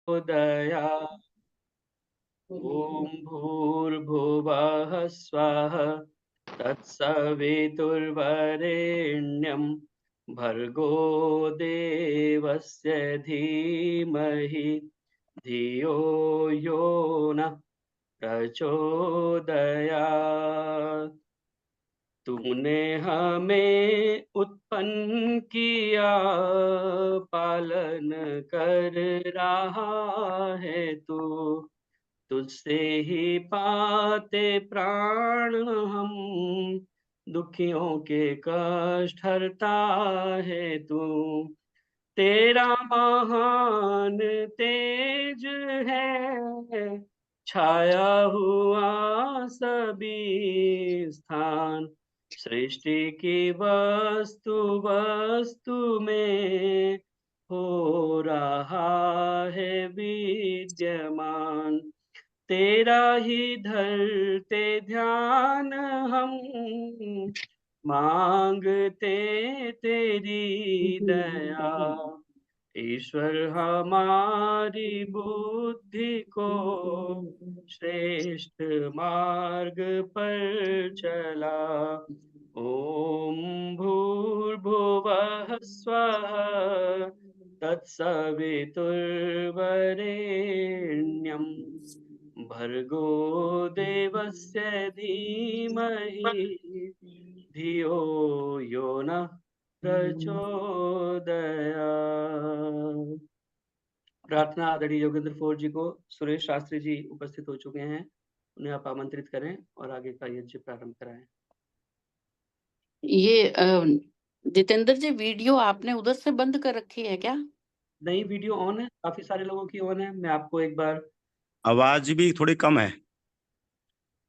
उदया ॐ भूर्भुवः स्वः तत्सवितुर्वरेण्यं भर्गो देवस्य धीमहि धियो यो नः प्रचोदयात्। तूने हमें उत्पन्न किया, पालन कर रहा है तू। तुझसे ही पाते प्राण हम, दुखियों के कष्ट हरता है तू। तेरा महान तेज है, छाया हुआ सभी स्थान। सृष्टि की वस्तु वस्तु में हो रहा है विद्यमान। तेरा ही धरते ध्यान हम, मांगते तेरी दया। ईश्वर हमारी बुद्धि को श्रेष्ठ मार्ग पर चला। ओम भूर्भुवः स्वः तत्सवितुर्वरेण्यं भर्गो देवस्य धीमहि धियो यो नः प्रचोदयात्। प्रार्थना आदरणीय योगेंद्र फोर जी को सुरेश शास्त्री जी उपस्थित हो चुके हैं, उन्हें आप आमंत्रित करें और आगे का यज्ञ प्रारंभ कराएं। ये जितेंद्र जी, वीडियो आपने उधर से बंद कर रखी है क्या? नहीं, वीडियो ऑन है, काफी सारे लोगों की ऑन है। मैं आपको एक बार, आवाज भी थोड़ी कम है।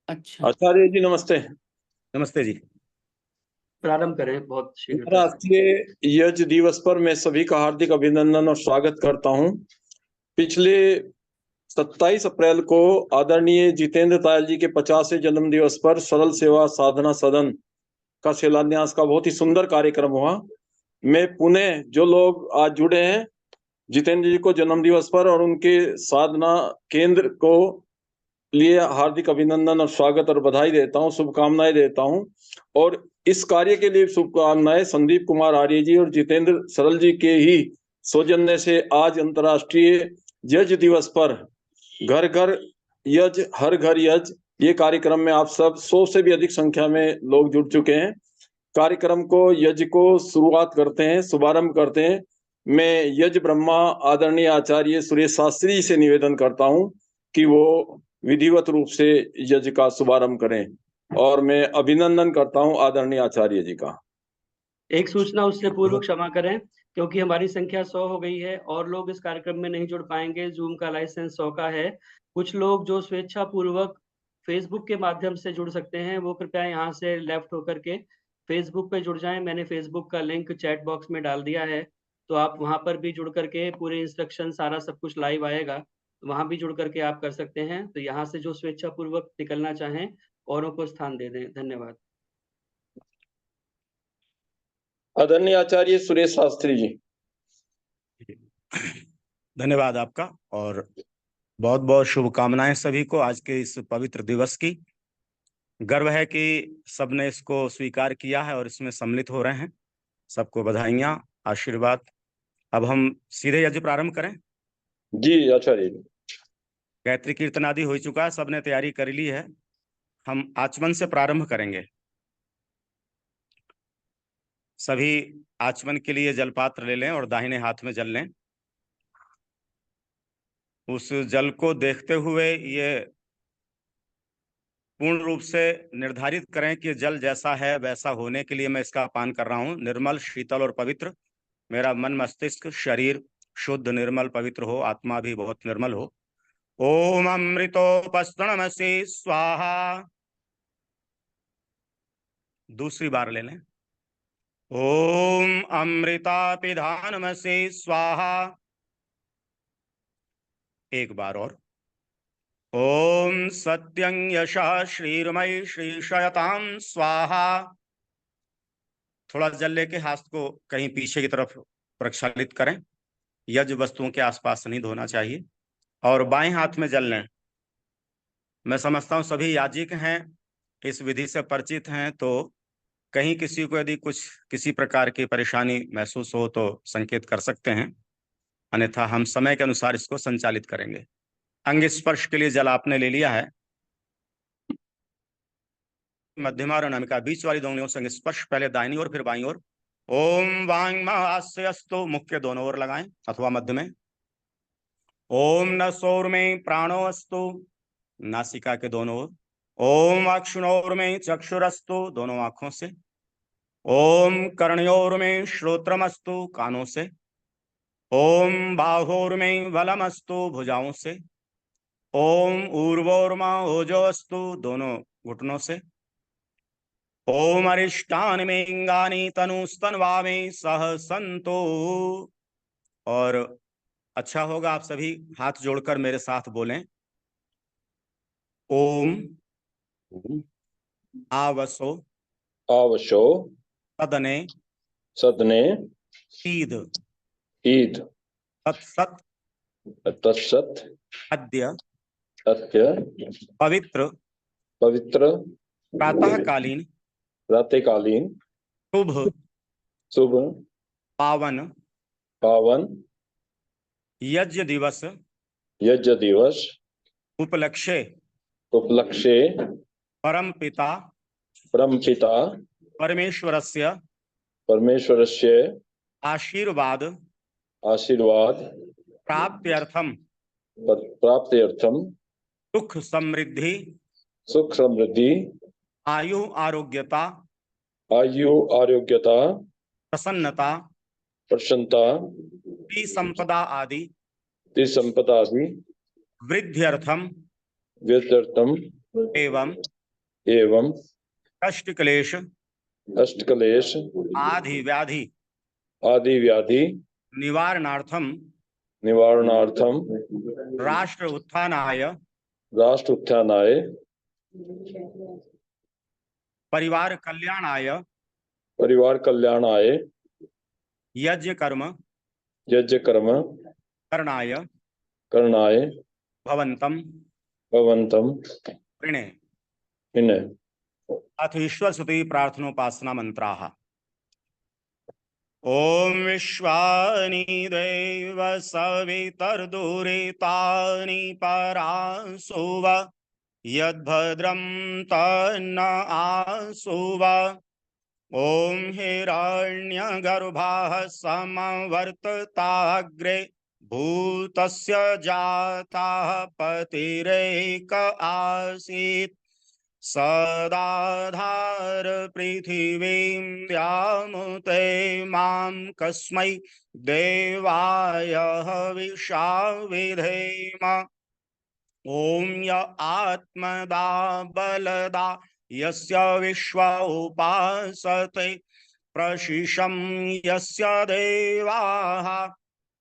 अच्छा, आचार्य जी नमस्ते। नमस्ते जी। प्रारंभ करें बहुत शीघ्रता से। अंतर्राष्ट्रीय यज्ञ दिवस पर मैं सभी का हार्दिक अभिनंदन और स्वागत करता हूं। पिछले 27 अप्रैल को आदरणीय जितेंद्र तायल जी के 50वें जन्म दिवस पर सरल सेवा साधना सदन का शिलान्यास का बहुत ही सुंदर कार्यक्रम हुआ। मैं पुनः जो लोग आज जुड़े हैं जितेंद्र जी को जन्म दिवस पर और उनके साधना केंद्र को लिए हार्दिक अभिनंदन और स्वागत और बधाई देता हूं, शुभकामनाएं देता हूं। और इस कार्य के लिए शुभकामनाएं संदीप कुमार आर्य जी और जितेंद्र सरल जी के ही सौजन्य से आज अंतर्राष्ट्रीय यज्ञ दिवस पर घर घर यज्ञ हर घर यज्ञ ये कार्यक्रम में आप सब 100 से भी अधिक संख्या में लोग जुड़ चुके हैं। कार्यक्रम को यज्ञ को शुरुआत करते हैं, शुभारंभ करते हैं। मैं यज्ञ ब्रह्मा आदरणीय आचार्य सुरेश शास्त्री जी से निवेदन करता हूं कि वो विधिवत रूप से यज्ञ का शुभारंभ करें और मैं अभिनंदन करता हूं आदरणीय आचार्य जी का। एक सूचना उससे पूर्व क्षमा करें, क्योंकि हमारी संख्या 100 हो गई है और लोग इस कार्यक्रम में नहीं जुड़ पाएंगे। जूम का लाइसेंस 100 का है। कुछ लोग जो स्वेच्छा पूर्वक फेसबुक के माध्यम से जुड़ सकते हैं, वो कृपया यहाँ से लेफ्ट होकर के फेसबुक पे जुड़ जाएं। मैंने फेसबुक का लिंक चैट बॉक्स में डाल दिया है, तो आप वहां पर भी जुड़ करके पूरे इंस्ट्रक्शन सारा सब कुछ लाइव आएगा, वहां भी जुड़ करके आप कर सकते हैं। तो यहाँ से जो स्वेच्छा पूर्वक निकलना चाहें, औरों को स्थान दे दें। धन्यवाद। आदरणीय आचार्य सुरेश शास्त्री जी। धन्यवाद आपका और बहुत बहुत शुभकामनाएं सभी को आज के इस पवित्र दिवस की। गर्व है कि सबने इसको स्वीकार किया है और इसमें सम्मिलित हो रहे हैं। सबको बधाइयां, आशीर्वाद। अब हम सीधे यज्ञ प्रारंभ करें। जी आचार्य जी। गायत्री कीर्तन आदि हो चुका है, सबने तैयारी कर ली है। हम आचमन से प्रारंभ करेंगे। सभी आचमन के लिए जलपात्र ले लें और दाहिने हाथ में जल लें। उस जल को देखते हुए ये पूर्ण रूप से निर्धारित करें कि जल जैसा है वैसा होने के लिए मैं इसका पान कर रहा हूं। निर्मल, शीतल और पवित्र मेरा मन, मस्तिष्क, शरीर शुद्ध निर्मल पवित्र हो, आत्मा भी बहुत निर्मल हो। ओम अमृतोपस्तरणमसि स्वाहा। दूसरी बार ले लें। ओम अमृतापिधानमसि स्वाहा। एक बार और। ओम सत्यं यशः श्रीर्मयि श्रीशयतां स्वाहा। थोड़ा जल लेके हाथ को कहीं पीछे की तरफ प्रक्षालित करें। यज्ञ वस्तुओं के आसपास नहीं धोना चाहिए। और बाएं हाथ में जल लें। मैं समझता हूं सभी याजिक हैं, इस विधि से परिचित हैं, तो कहीं किसी को यदि कुछ किसी प्रकार की परेशानी महसूस हो तो संकेत कर सकते हैं, अन्यथा हम समय के अनुसार इसको संचालित करेंगे। अंग स्पर्श के लिए जल आपने ले लिया है। मध्यमा और अनामिका बीच वाली दोनों संग स्पर्श, पहले दाहिनी ओर फिर बाईं ओर। ओम वांग महास्यस्तु, मुख के दोनों ओर लगाएं अथवा मध्य में। ओम नसोर में प्राणो अस्तु, नासिका के दोनों ओर। ओम अक्षुणोर में चक्षुरस्तु, दोनों आंखों से। ओम कर्णयोर में श्रोत्रमस्तु, कानों से। ओम बाहोर में बलमस्तु, भुजाओं से। ओम ऊर्वोर्मा ओजोस्तु, दोनों घुटनों से। ओम अरिष्टान में इंगानी तनुस्तनवा में सह संतो। और अच्छा होगा आप सभी हाथ जोड़कर मेरे साथ बोलें। ओम आवसो आवशो सदने सदने ईद ईद तत्सत तत्सत अद्य अत्य पवित्र पवित्र प्रातःकालीन प्रातःकालीन शुभ शुभ पावन पावन यज्ञ दिवस यज्ञ दिवस उपलक्ष्ये उपलक्ष्ये परम पिता परमपिता परमेश्वरस्य परमेश्वरस्य आशीर्वाद आशीर्वाद प्राप्त्यर्थम प्राप्त्यर्थम सुख समृद्धि सुख समृद्धि आयु आरोग्यता आयु आरोग्यता प्रसन्नता प्रसन्नता की संपदा आदि संपदा आदि वृद्ध्यर्थम व्यर्थम एवं एवं कष्ट क्लेश अष्टकलेश आदि व्याधि आदि व्याधि निवारणार्थम निवारणार्थम राष्ट्र उत्थानाय राष्ट्र उत्थानाय परिवार कल्याणाय परिवार कल्याणाय यज्ञ कर्म यज्ञ कर्म करणाय करणाय भवन्तम भवन्तम ऋणे। इन्हें अथ ईश्वर स्तुति प्रार्थनोपासना मंत्राः। ओम विश्वानि देव सवितर्दुरितानि परांसुव यद्भद्रं तन्न आसुव। ओम हिरण्यगर्भाः समवर्तताग्रे भूतस्य जाताः पतिरेक आसीत्। सदाधार पृथिवीं द्यामुते मां कस्मै देवाय हविषा विधेम। ओम य आत्मदा बलदा यस्य विश्व उपासते प्रशिशं यस्य देवाः।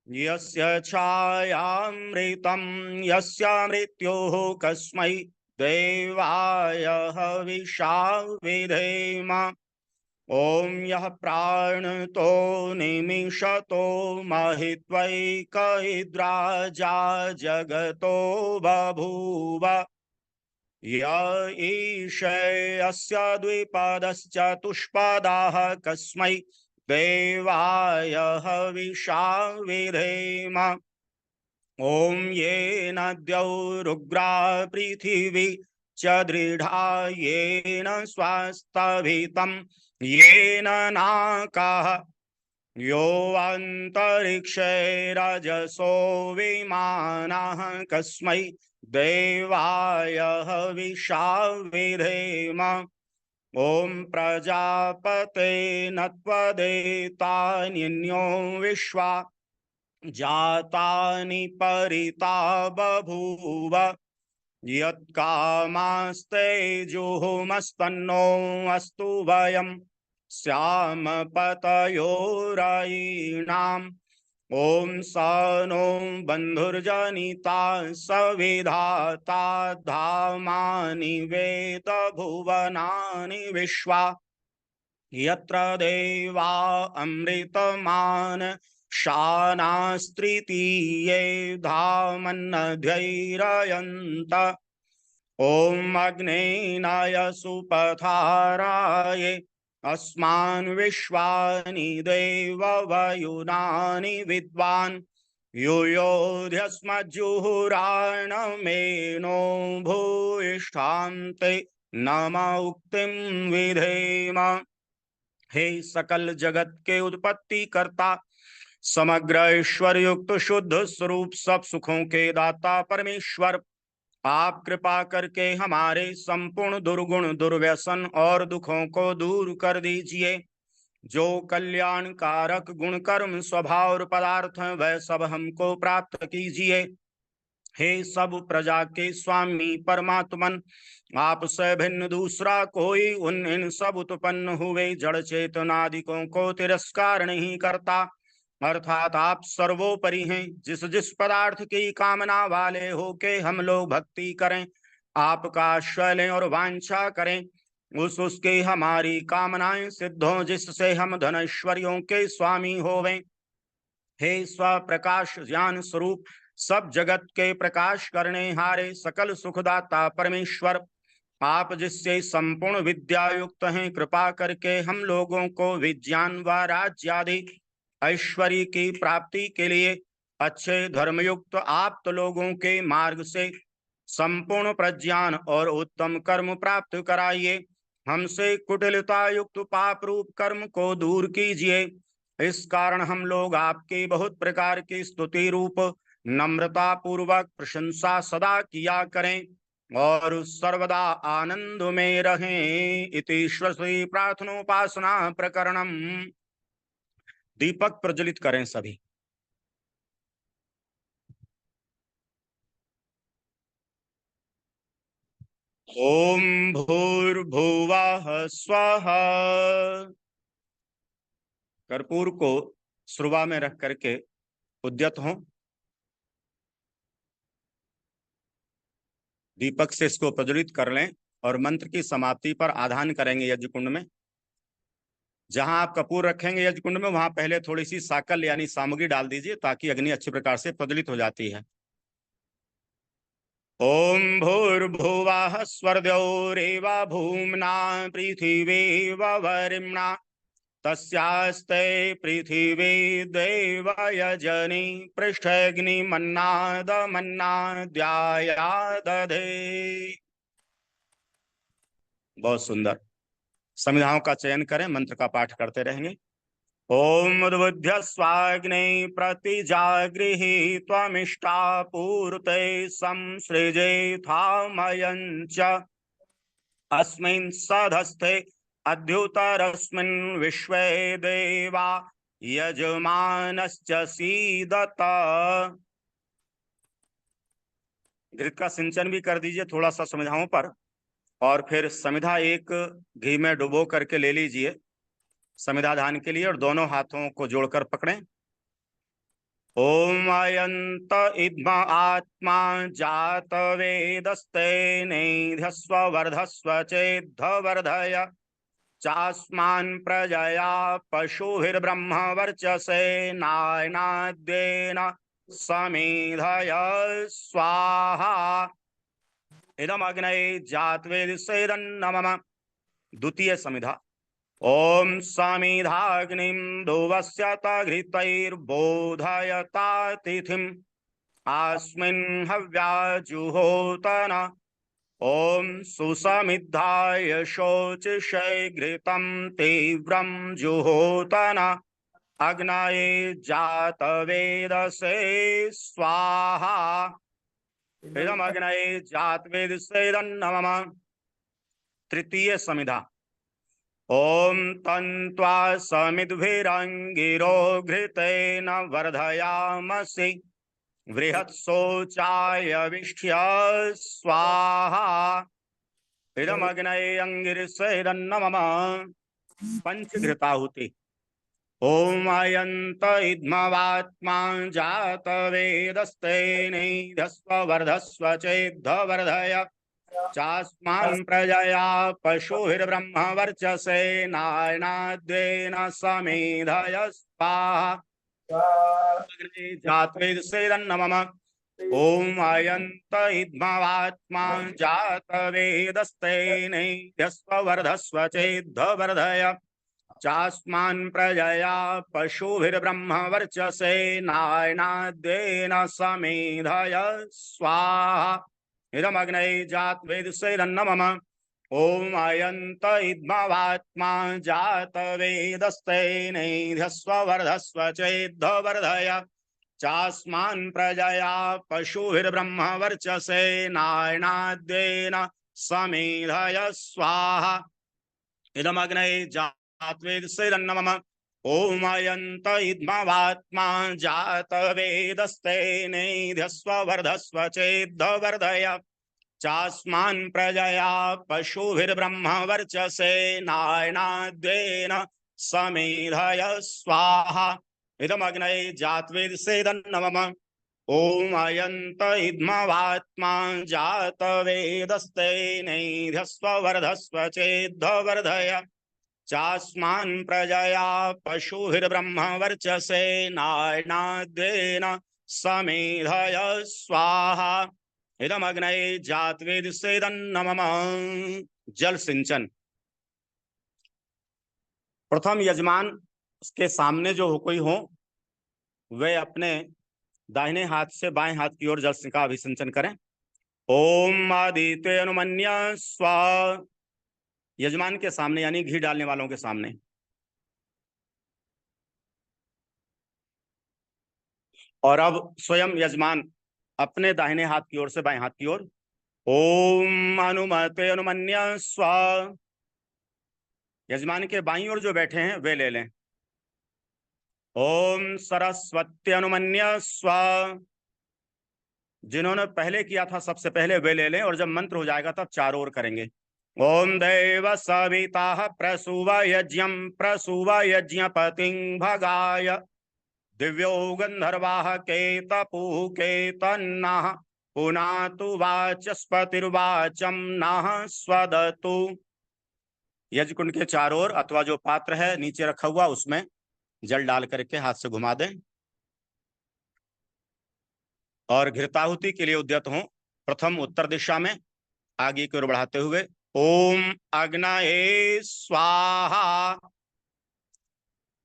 यस्य छायामृतं यस्य मृत्युः कस्मै देवाय हविषा विधेम। ओम यः प्राणतो निमिषतो महित्वैकैद्राजा जगतो बभूव। य ईशे अस्य द्विपदश्चतुष्पदाः कस्मै देवाय हविषा विधेम। ओम येन द्यौरुग्रा पृथिवी च दृढ़ा येन स्वास्तभितं येन नाकाः। यो अन्तरिक्षे रजसो विमानाः कस्मै देवाय हविषा विधेम। ओम प्रजापते नत्वदेतान्यो विश्वा जातानि परिता बभूव। यत्कामास्ते जुहुमस्तन्नो अस्तु वयं स्याम पतयोरयीणाम्। ओम स नो बन्धुर्जनिता सविधाता धामानि वेद भुवनानि विश्वा। यत्र देवा अमृतमान शानास्त्रितीये धामन्नध्यैरयन्त ॐ अग्नेनाय सुपथाराये अस्मान् विश्वानि देववयुनानि विद्वान् यूयोध्यस्मज्जुहुराणमेनो भूयिष्ठान्ते नम उक्तिं विधेम। हे सकल जगत के उत्पत्ति कर्ता, समग्र ईश्वर युक्त शुद्ध स्वरूप, सब सुखों के दाता परमेश्वर, आप कृपा करके हमारे संपूर्ण दुर्गुण दुर्व्यसन और दुखों को दूर कर दीजिए। जो कल्याण कारक गुण कर्म स्वभाव और पदार्थ हैं वह सब हमको प्राप्त कीजिए। हे सब प्रजा के स्वामी परमात्मन, आपसे भिन्न दूसरा कोई उन इन सब उत्पन्न हुए जड़ चेतनादिकों को तिरस्कार नहीं करता, अर्थात आप सर्वोपरि हैं। जिस जिस पदार्थ की कामना वाले होके हम लोग भक्ति करें, आपका आश्रय लें और वांछा करें, उसकी हमारी कामनाएं सिद्ध हों, जिससे हम धन ऐश्वर्यों के स्वामी होवें। हे स्वप्रकाश ज्ञान स्वरूप, सब जगत के प्रकाश करने हारे सकल सुखदाता परमेश्वर, आप जिससे संपूर्ण विद्या युक्त हैं, कृपा करके हम लोगों को विज्ञान व राज्यादि ऐश्वर्य की प्राप्ति के लिए अच्छे धर्मयुक्त आप्त लोगों के मार्ग से संपूर्ण प्रज्ञान और उत्तम कर्म प्राप्त कराइए। हमसे कुटिलता युक्त पाप रूप कर्म को दूर कीजिए। इस कारण हम लोग आपकी बहुत प्रकार की स्तुति रूप नम्रता पूर्वक प्रशंसा सदा किया करें और सर्वदा आनंद में रहें। इति श्री प्रार्थनोपासना प्रकरणम। दीपक प्रज्वलित करें सभी। ओम भूर्भुवः स्वः। कर्पूर को श्रुवा में रख करके उद्यत हों। दीपक से इसको प्रज्वलित कर लें और मंत्र की समाप्ति पर आधान करेंगे यज्ञ कुंड में। जहां आप कपूर रखेंगे यज्ञ कुंड में, वहां पहले थोड़ी सी साकल यानी सामग्री डाल दीजिए ताकि अग्नि अच्छी प्रकार से प्रज्वलित हो जाती है। ओम भूर्भुवः स्वर्द्यौरेव भूम्ना पृथिवीव वरिम्णा तस्यास्ते पृथिवी देव यजनि पृष्ठग्निमन्नादमन्नाद्याया दधे। बहुत सुंदर। संविधाओं का चयन करें, मंत्र का पाठ करते रहेंगे। ओम उद्बुद्ध्य स्वाग्ने प्रतिजागृहि त्वमिष्टा पूर्ते संसृजेथामयञ्च अस्मिन् सधस्ते अद्युतरस्मिन् विश्वे देवा यजमानश्च सीदत। घृत का सिंचन भी कर दीजिए थोड़ा सा समिधाओं पर, और फिर समिधा एक घी में डुबो करके ले लीजिए समिधा दान के लिए, और दोनों हाथों को जोड़कर पकड़ें। ओम अयंत इद्म आत्मा जात वेदस्ते नेध्यस्व वर्धस्व चेद्धवर्धय चास्मान् प्रजया पशुभिर्ब्रह्म वर्चसे नायनाद्येन समेधय स्वाहा। इदम अग्नये जातवेदिसेदन्नमः। द्वितीय समिधा। ओम समिधाग्निं दुवस्यत घृतैर्बोधयता तिथिम् अस्मिन् हव्याजुहोतन। ओम सुसमिद्धाय शोचिषे घृतं तीव्रं जुहोतन अग्नये जातवेदसे स्वाहा। इदम अग्नये जातवेदसेदन्नमः। तृतीय समिधा। ओम तन्त्वा समिद्भिरंगिरो घृतेन वर्धयामसि बृहत्सोचाय विष्ठ्य स्वाहा। इदमग्नये अंगिरसेदन्नमः। पंचघृताहुति। ओम अयंत इद्मवात्मा जातवेदस्तेनैधस्व वर्धस्व चेद्धवर्धय चास्मान् प्रजया पशुभिर्ब्रह्म वर्चसे नायनाद्येन समेधय स्वाहा। जातवेदसेदन्नमम ओम आयंत इद्मावात्मा जातवेदस्तेनैध्यस्ववर्धस्व चेद्धवर्धय चास्मान् प्रजया पशुभिर्ब्रह्मवर्चसे नायनाद्येन समेधय स्वाहा इदमग्नै जातवेदसेदन्नमम ओम अयंत इद्मवात्मा जातवेदस्तेनैध्यस्ववर्धस्व चेद्धवर्धय चास्मान् प्रजया पशुभिर्ब्रह्मवर्चसे नायनाद्येन समेधय स्वाहा इदमग्नै जातवेदसेदन्नमम ओम अयंत इद्मवात्मा जातवेदस्तेनैध्यस्ववर्धस्व चेद्धवर्धय चास्मान् प्रजया पशुभिर्ब्रह्मवर्चसे नायनाद्येन समेधय स्वाहा इदमग्नै जातवेदसेदन्नमम ओम अयंत इद्मवात्मा जातवेदस्तेनैध्यस्ववर्धस्व चेद्धवर्धय चास्मान् प्रजया पशुभिर्ब्रह्मवर्चसे नायनाद्येन समेधय स्वाहा इदमग्नै जातवेदसेदन्नमम। जल सिंचन। प्रथम यजमान के सामने जो कोई हो वे अपने दाहिने हाथ से बाएं हाथ की ओर जल का अभिसिंचन करें। ओम आदित्य अनुमन्य स्वा। यजमान के सामने यानी घी डालने वालों के सामने। और अब स्वयं यजमान अपने दाहिने हाथ की ओर से बाएं हाथ की ओर ओम अनुमते अनुमन्य स्वा। यजमान के बाईं ओर जो बैठे हैं वे ले लें। ओम सरस्वती अनुमन्य स्वा। जिन्होंने पहले किया था सबसे पहले वे ले लें और जब मंत्र हो जाएगा तब चारों ओर करेंगे। ओम देव सविता प्रसूव यज्ञम प्रसूव यज्ञपतिं भगाय दिव्यो गंधर्वाः केतपुः केतन्नः पुनातु वाचस्पतिर्वाचम नः स्वदतु। यज्ञकुंड के चारों ओर अथवा जो पात्र है नीचे रखा हुआ उसमें जल डाल करके हाथ से घुमा दें और घृताहुति के लिए उद्यत हों। प्रथम उत्तर दिशा में आगे की ओर बढ़ाते हुए ओम अग्नये स्वाहा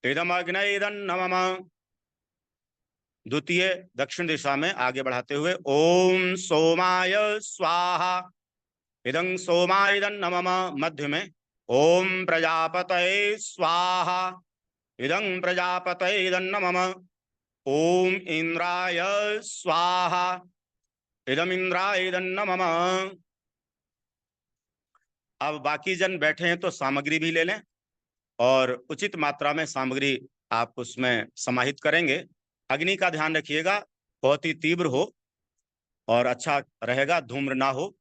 इदमग्नैदन्नमम। द्वितीय दक्षिण दिशा में आगे बढ़ाते हुए ओम सोमाय स्वाहा इदं सोमायदन्नमम। मध्य में ओम प्रजापतये स्वाहा इदं प्रजापतयेदन्नमम। ओम इंद्राय स्वाहा इदम इंद्रायदन्नमम। अब बाकी जन बैठे हैं तो सामग्री भी ले लें और उचित मात्रा में सामग्री आप उसमें समाहित करेंगे। अग्नि का ध्यान रखिएगा बहुत ही तीव्र हो और अच्छा रहेगा, धूम्र ना हो।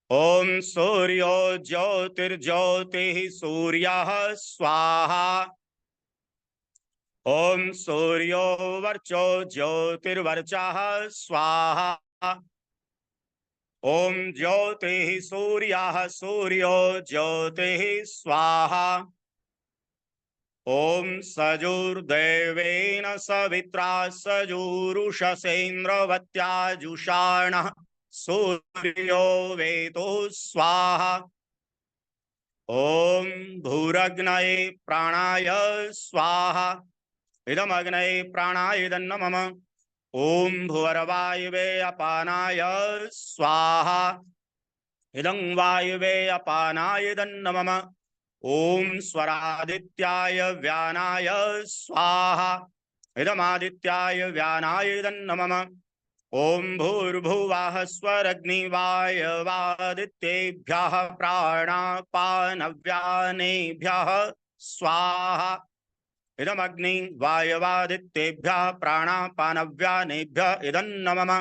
ओम सूर्यो ज्योतिर्ज्योतिः सूर्यः स्वाहा ओम सूर्यो वर्चो ज्योतिर्वर्चः स्वाहा ओम ज्योतिः सूर्यः सूर्यो ज्योतिः स्वाहा ओम सजुर्देवेन सवित्रा सजुरुषसेन्द्रवत्याजुषाणः सूर्यो वेतो स्वाहा ओम भूरग्नये प्राणाय स्वाहा इदमग्नये प्राणायदन्नमम। ओम भुवर्वायवे अपानाय स्वाहा इदं वायवे अपानायदन्नमम। ओम स्वरादित्याय व्यानाय स्वाहा इदमादित्याय व्यानायदन्नमम। ओम भूर्भुवः स्वरग्निवायवादित्येभ्यः प्राणापानव्यानेभ्यः स्वाहा इदमग्नि वायवादित्येभ्यः प्राणापानव्यानेभ्यः इदन्नमम।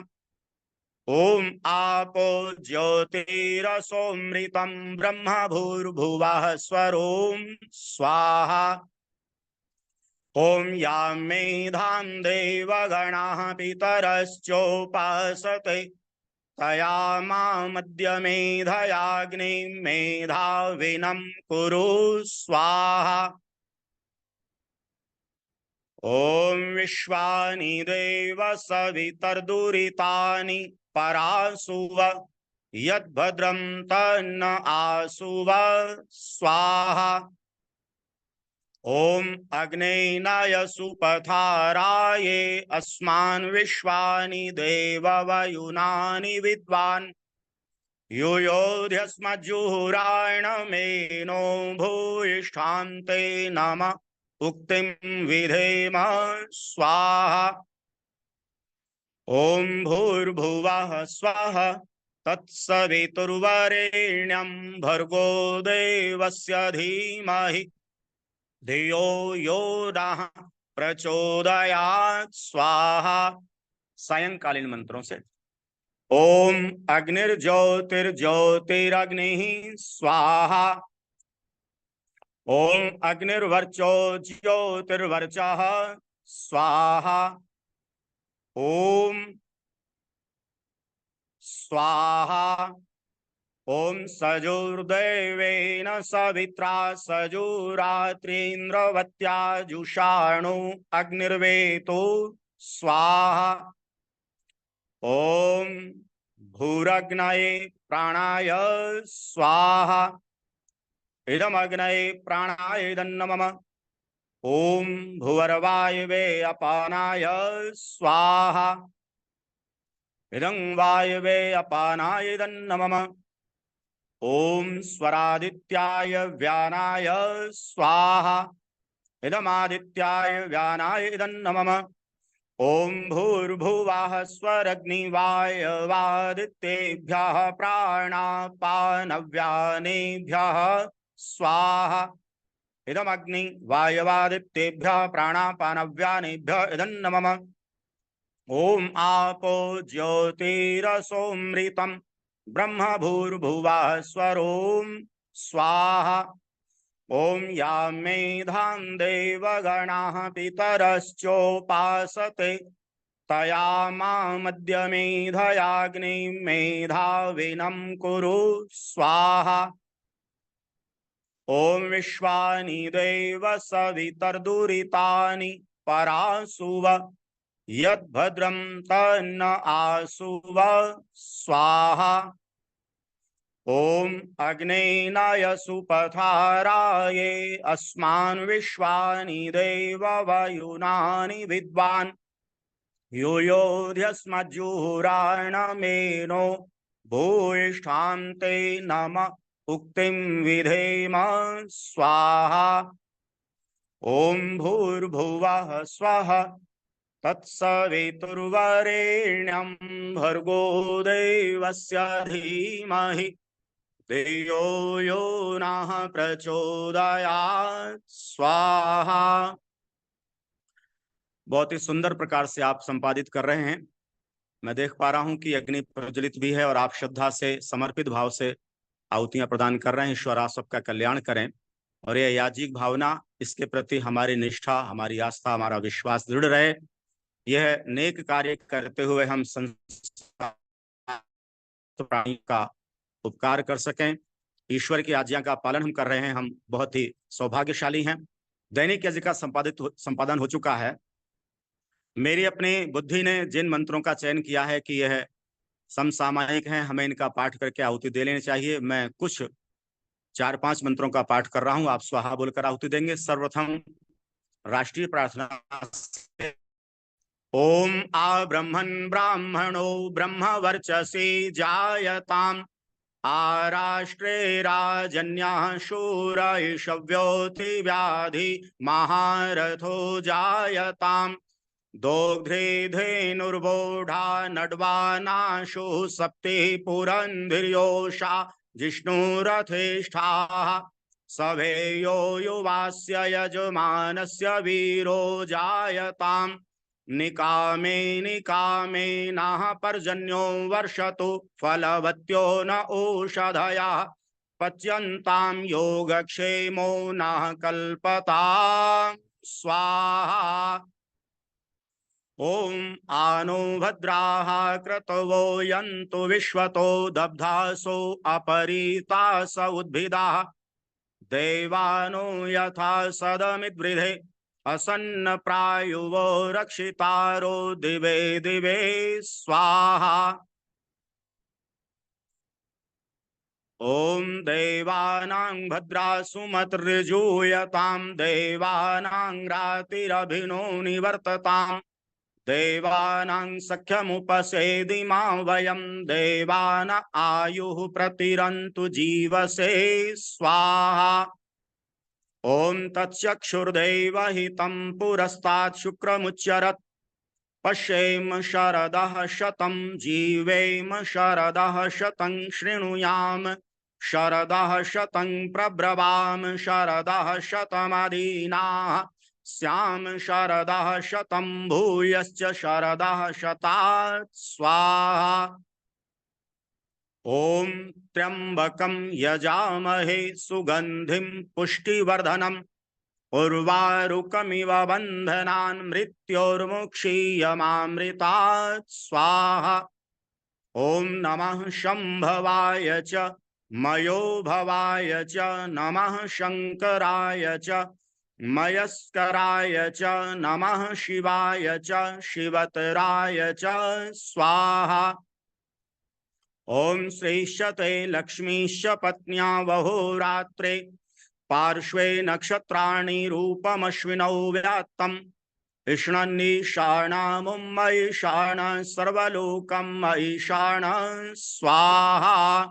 ओम आपो ज्योतिरसोमृतं ब्रह्म भूर्भुवः स्वरोम स्वाहा ओम यां मेधां देवगणाः पितरश्चोपासते तया मामद्य मेधयाग्निं मेधाविनं कुरु स्वाहा। ओम विश्वानि देव सवितर्दुरितानि परासुव यद्भद्रं तन्न आसुव स्वाहा। ओम अग्नेनाय सुपथाराये अस्मान् विश्वानि देव वयुनानि विद्वान् यूयोध्यस्मज्जुहुरायणमेनो भूयिष्ठान्ते नमः उक्तिं विधेम स्वाहा। ओम भूर्भुवः स्वः तत्सवितुर्वरेण्यं भर्गो देवस्य धीमहि धियो यो नः प्रचोदयात् स्वाहा। सायंकालीन मंत्रों से ओम अग्निर्ज्योतिर्ज्योतिरग्निः स्वाहा। ओम अग्निर्वर्चो ज्योतिर्वर्चः स्वाहा। ओम स्वाहा। ओम सजुर्देवेन सवित्रा सजुरात्रीन्द्रवत्या जुषाणु अग्निर्वेतो स्वाहा। ओम भूरग्नये प्राणाय स्वाहा। इदमग्नये प्राणाय नमः। ओम भुवर्वायवे अपानाय स्वाहा। इदं वायवे अपानाय नमः। ओम स्वरादित्याय व्यानाय स्वाहा। इदमादित्याय व्यानाय नमः। ओम भूर्भुवः स्वरग्निवायवादित्येभ्यः प्राणापानव्यानेभ्यः स्वाहा। इदमग्नि वायवादित्येभ्यः प्राणापानव्यानेभ्यः इदं नमः। ओम आपो ज्योतिरसोमृतं ब्रह्म भूर्भुवः स्वरोम स्वाहा। ओम या मेधां देवगणाः पितरश्चोपासते तया मामद्य मेधयाग्निं मेधाविनं कुरु स्वाहा। ओम विश्वानि देव सवितर्दुरितानि परासुव यद्भद्रं तन्न आसुव स्वाहा। ओम अग्नेनाय सुपथाराये अस्मान् विश्वानि देव वयुनानि विद्वान् यूयोध्यस्मज्जुहुरायणमेनो भूयिष्ठान्ते नमः उक्तिं विधेम स्वाहा। ओम भूर्भुवः स्वः तत्सवितुर्वरेण्यं भर्गो देवस्य धीमहि धियो यो नः प्रचोदयात् स्वाहा। बहुत ही सुंदर प्रकार से आप संपादित कर रहे हैं। मैं देख पा रहा हूं कि अग्नि प्रज्वलित भी है और आप श्रद्धा से समर्पित भाव से आहुतियां प्रदान कर रहे हैं। ईश्वर आप सबका कल्याण करें और यह याजिक भावना, इसके प्रति हमारी निष्ठा, हमारी आस्था, हमारा विश्वास दृढ़ रहे। यह नेक कार्य करते हुए हम संसार प्राणी का उपकार कर सकें। ईश्वर की आज्ञा का पालन हम कर रहे हैं, हम बहुत ही सौभाग्यशाली हैं। दैनिक यज्ञ का संपादन हो चुका है। मेरी अपनी बुद्धि ने जिन मंत्रों का चयन किया है कि यह समसामयिक हैं, हमें इनका पाठ करके आहुति दे लेनी चाहिए। मैं कुछ 4-5 मंत्रों का पाठ कर रहा हूं, आप स्वाहा बोलकर आहुति देंगे। सर्वप्रथम राष्ट्रीय प्रार्थना। ओम आ ब्रह्मन् ब्राह्मणो ब्रह्म वर्चसी जायताम् आराष्ट्रे राजन्यः शूर ईशव्योऽथि व्याधि महारथो जायताम् दोग्ध्रे धेनुर्वोढा नड्वानाशु सप्ति पुरन्धिर्योषा जिष्णुरथेष्ठाः सभेयो युवास्य यजमानस्य वीरो जायताम् निकामे निकामे नः पर्जन्यो वर्षतु फलवत्यो न ओषधयः पच्यन्तां योगक्षेमो नः कल्पताम् स्वाहा। ओम आनो भद्राः क्रतवो यन्तु विश्वतो दब्धासो अपरीतास उद्भिदाः देवानो यथा सदमिद्वृधे असन्न प्रायुवो रक्षितारो दिवे दिवे स्वाहा। ओम देवानां भद्रासुमतृजूयतां देवानां रातिरभिनो निवर्तताम् देवानां सख्यमुपसेदिमा वयं देवान आयुः प्रतिरन्तु जीवसे स्वाहा। ओम तच्चक्षुर्देवहितं पुरस्तात् शुक्रमुच्चरत् पश्येम शरदः शतं जीवेम शरदः शतं शृणुयाम शरदः शतं प्रब्रवाम शरदः शतमदीनाः स्याम शरदः शतं भूयश्च शरदः शतात् स्वाहा। ओम त्र्यंबकं यजामहे सुगंधिं पुष्टिवर्धनम् उर्वारुकमिव बन्धनान् मृत्योर्मुक्षीयमामृतात् स्वाहा। ओम नमः शंभवाय च मयोभवाय च नमः शंकराय च मयस्कराय च नमः शिवाय च शिवतराय च स्वाहा। ओम श्रीशते लक्ष्मीश्च पत्न्या वहोरात्रे पार्श्वे नक्षत्राणि रूपमश्विनौ व्यात्तम् इष्णन्नीशाणामुम्मयिषाण सर्वलोकं मयिषाण स्वाहा।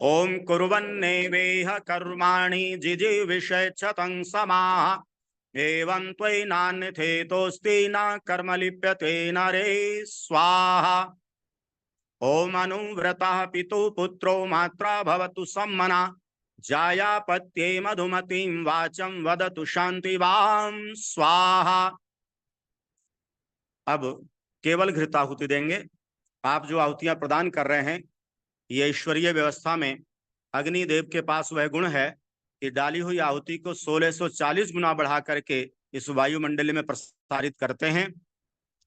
ओम कुर्वन्नेवेह कर्माणि जिजीविषेच्छतं समाः एवं त्वयि नान्यथेतोऽस्ति न कर्म लिप्यते नरे स्वाहा। ओम अनुव्रतः पितुः पुत्रो मात्रा भवतु सम्मना जायापत्ये मधुमतीं वाचं वदतु शांतिवां स्वाहा। अब केवल घृताहुति देंगे। आप जो आहुतियां प्रदान कर रहे हैं ये ईश्वरीय व्यवस्था में अग्निदेव के पास वह गुण है कि डाली हुई आहुति को 1640 गुना बढ़ा करके इस वायुमंडल में प्रसारित करते हैं।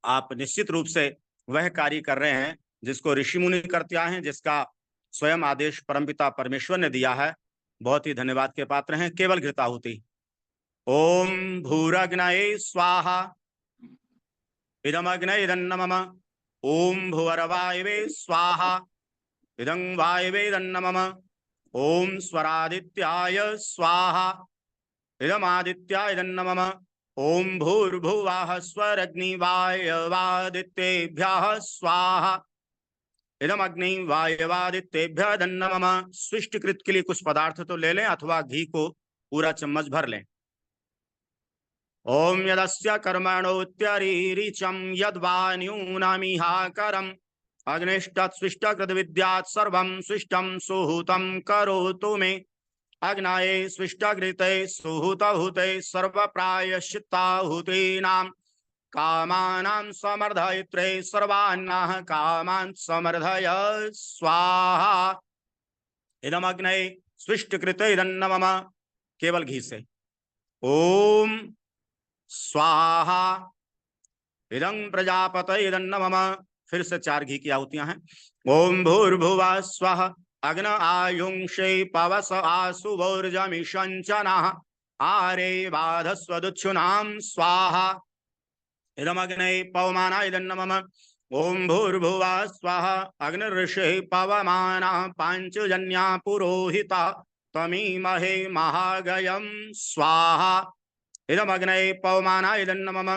आप निश्चित रूप से वह कार्य कर रहे हैं जिसको ऋषि मुनि करते आए हैं, जिसका स्वयं आदेश परमपिता परमेश्वर ने दिया है। बहुत ही धन्यवाद के पात्र हैं। केवल घृताहुति। ओम भूरग्नये स्वाहा इदमग्नयेदन्नमम। ओम भुवरवायवे स्वाहा इदं वायवेदन्नमम। ओम स्वरादित्याय स्वाहा इदमादित्यायदन्नमम। ओम भूर्भुवः स्वरग्निवायवादित्येभ्यः स्वाहा इदम अग्नि वायवादित्येभ्यः दन्नमम। सृष्टिकृत के लिए कुछ पदार्थ तो ले लें अथवा घी को पूरा चम्मच भर लें। ओम यदस्य कर्मणोत्यरीरिचं यद्वा न्यूनमिहाकरम् अग्निष्टत्स्विष्टकृत विद्यात् सर्वं स्विष्टं सुहूतं करोतु मे। अग्नये स्विष्टकृते सुहूतहुते सर्वप्रायश्चित्ताहुतीनां कामानां समर्धयित्रे सर्वान्नाः कामान् समर्धय स्वाहा। इदमग्नये स्विष्टकृते इदन्नमम। केवल घी से ओम स्वाहा इदं प्रजापतये इदन्नमम। फिर से 4 घी की आहुतियां हैं। ओम भूर्भुवः स्वः अग्न आयुंषे पवस आसुवोर्जमिषञ्चनः आरे बाधस्वदुच्छुनां स्वाहा इदमग्नये पवमानाय इदन्नमम। ओम भूर्भुवः स्वः अग्निर्षे पवमानः पाञ्चजन्या पुरोहिता त्वमीमहे महागयं स्वाहा इदमग्नये पवमानाय इदन्नमम।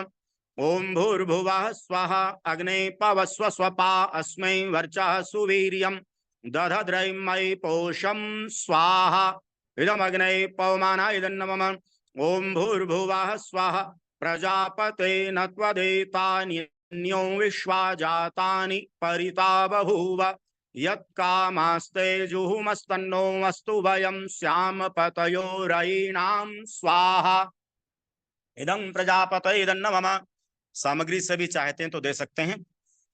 ओम भूर्भुवः स्वः अग्ने पवस्व स्वपा अस्मै वर्चः सुवीर्यं दधद्रयमयि पोषं स्वाहा इदमग्नये पवमानाय इदन्नमम। ओम भूर्भुवः स्वः प्रजापते न त्वदेतान्यो विश्वा जातानि परिता बभूव यत्कामास्ते जुहुमस्तन्नो अस्तु वयं स्याम पतयो रयीणां स्वाहा इदं प्रजापतये इदन्नमम। सामग्री से भी चाहते हैं तो दे सकते हैं।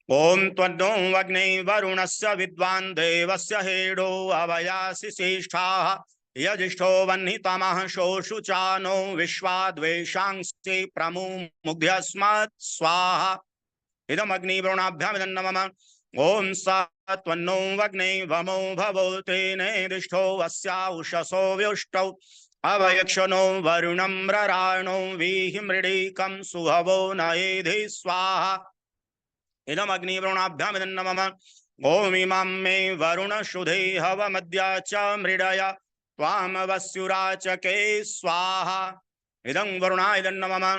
ओम त्वन्नो अग्ने वरुणस्य विद्वान् देवस्य हेडो अवयासि श्रेष्ठाः यजिष्ठो वह्नितमः शोषुचानो विश्वाद्वेषांस्ते प्रमुमुग्ध्यस्मत् स्वाहा इदमग्निवरुणाभ्याम् इदन्नमम। ओम स त्वन्नो अग्ने वमो भवो तेने दिष्ठो अस्या उषसो व्युष्टौ अभयक्षणो वरुणं रराणो वीहिमृडीकं सुहवो नयेधि स्वाहा इदमग्निवरुणाभ्यामिदं नमः ओम इमां मे वरुण शुधे हवमद्या च मृडय त्वामवस्युराचके स्वाहा इदं वरुणाय नमः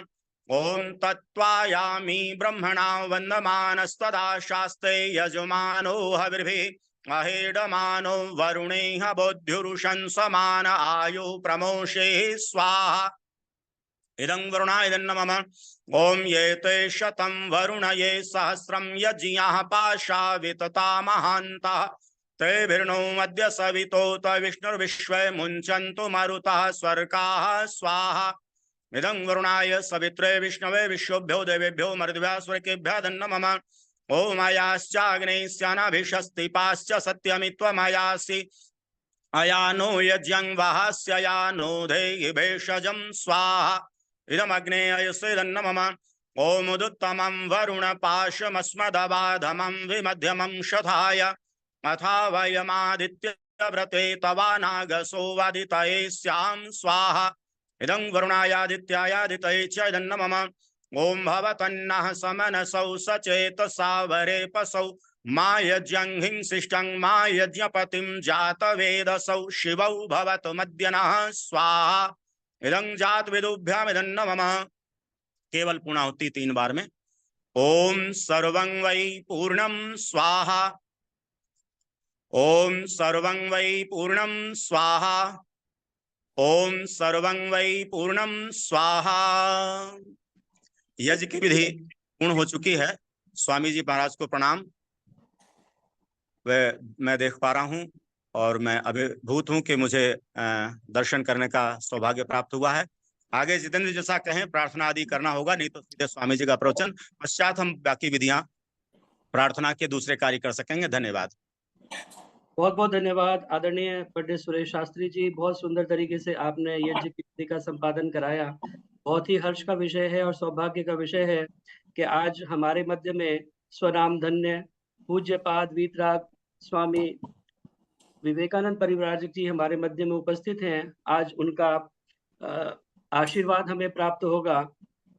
ओम तत्त्वायामि ब्रह्मणा वन्दमानस्तदा शास्ते यजमानो हविर्भिः अहेडमानो वरुणेह बोध्युरुषं समान आयु प्रमोषे स्वाहा इदं वरुणाय नमः ओम ये ते शतं वरुण ये सहस्रं यज्ञाः पाशा वितता महान्तः तेभिर्नो मद्य सवितोत विष्णुर्विश्वे मुञ्चन्तु मरुतः स्वर्गाः स्वाहा इदं वरुणाय सवित्रे विष्णवे विश्वभ्यो देवेभ्यो मरुद्भ्यः स्वर्गेभ्यः नमः ओम अयाश्चाग्नेस्यानाभिषस्तिपाश्च सत्यमित्वमयासि अयानो यज्ञं वहास्ययानो धेहि भेषजं स्वाहा इदमग्ने अयस्वेदं नमः ओम उदुत्तमं वरुण पाशमस्मदबाधमं विमध्यमं शताय अथा वयमादित्यव्रते तवानागसो वादितये स्यां स्वाहा इदं वरुणायादित्यायादितये च इदं नमः ओम भवतन्नः समनसौ सचेतसा वरेपसौ मा यज्ञं हिंसिष्टं मा यज्ञपतिं जातवेदसौ शिवौ भवतु मद्यनः स्वाहा इदं जातवेदोभ्यामिदं नमः केवल पूर्णाहुति 3 बार में ओम सर्वं वै पूर्णं स्वाहा ओम सर्वं वै पूर्णं स्वाहा ओम सर्वं वै पूर्णं स्वाहा। यज्ञ की विधि पूर्ण हो चुकी है। स्वामी जी महाराज को प्रणाम। वह मैं देख पा रहा हूं और मैं अभिभूत हूं कि मुझे दर्शन करने का सौभाग्य प्राप्त हुआ है। आगे जितेंद्र जैसा कहें प्रार्थना आदि करना होगा, नहीं तो सीधे स्वामी जी का प्रवचन पश्चात हम बाकी विधियां प्रार्थना के दूसरे कार्य कर सकेंगे। धन्यवाद। बहुत बहुत धन्यवाद आदरणीय पंडित सुरेश शास्त्री जी। बहुत सुंदर तरीके से आपने यज्ञ की विधि का संपादन कराया। बहुत ही हर्ष का विषय है और सौभाग्य का विषय है कि आज हमारे मध्य में स्वनाम धन्य पूज्यपाद वीतराग स्वामी विवेकानंद परिव्राजक जी हमारे मध्य में उपस्थित हैं। आज उनका आशीर्वाद हमें प्राप्त होगा,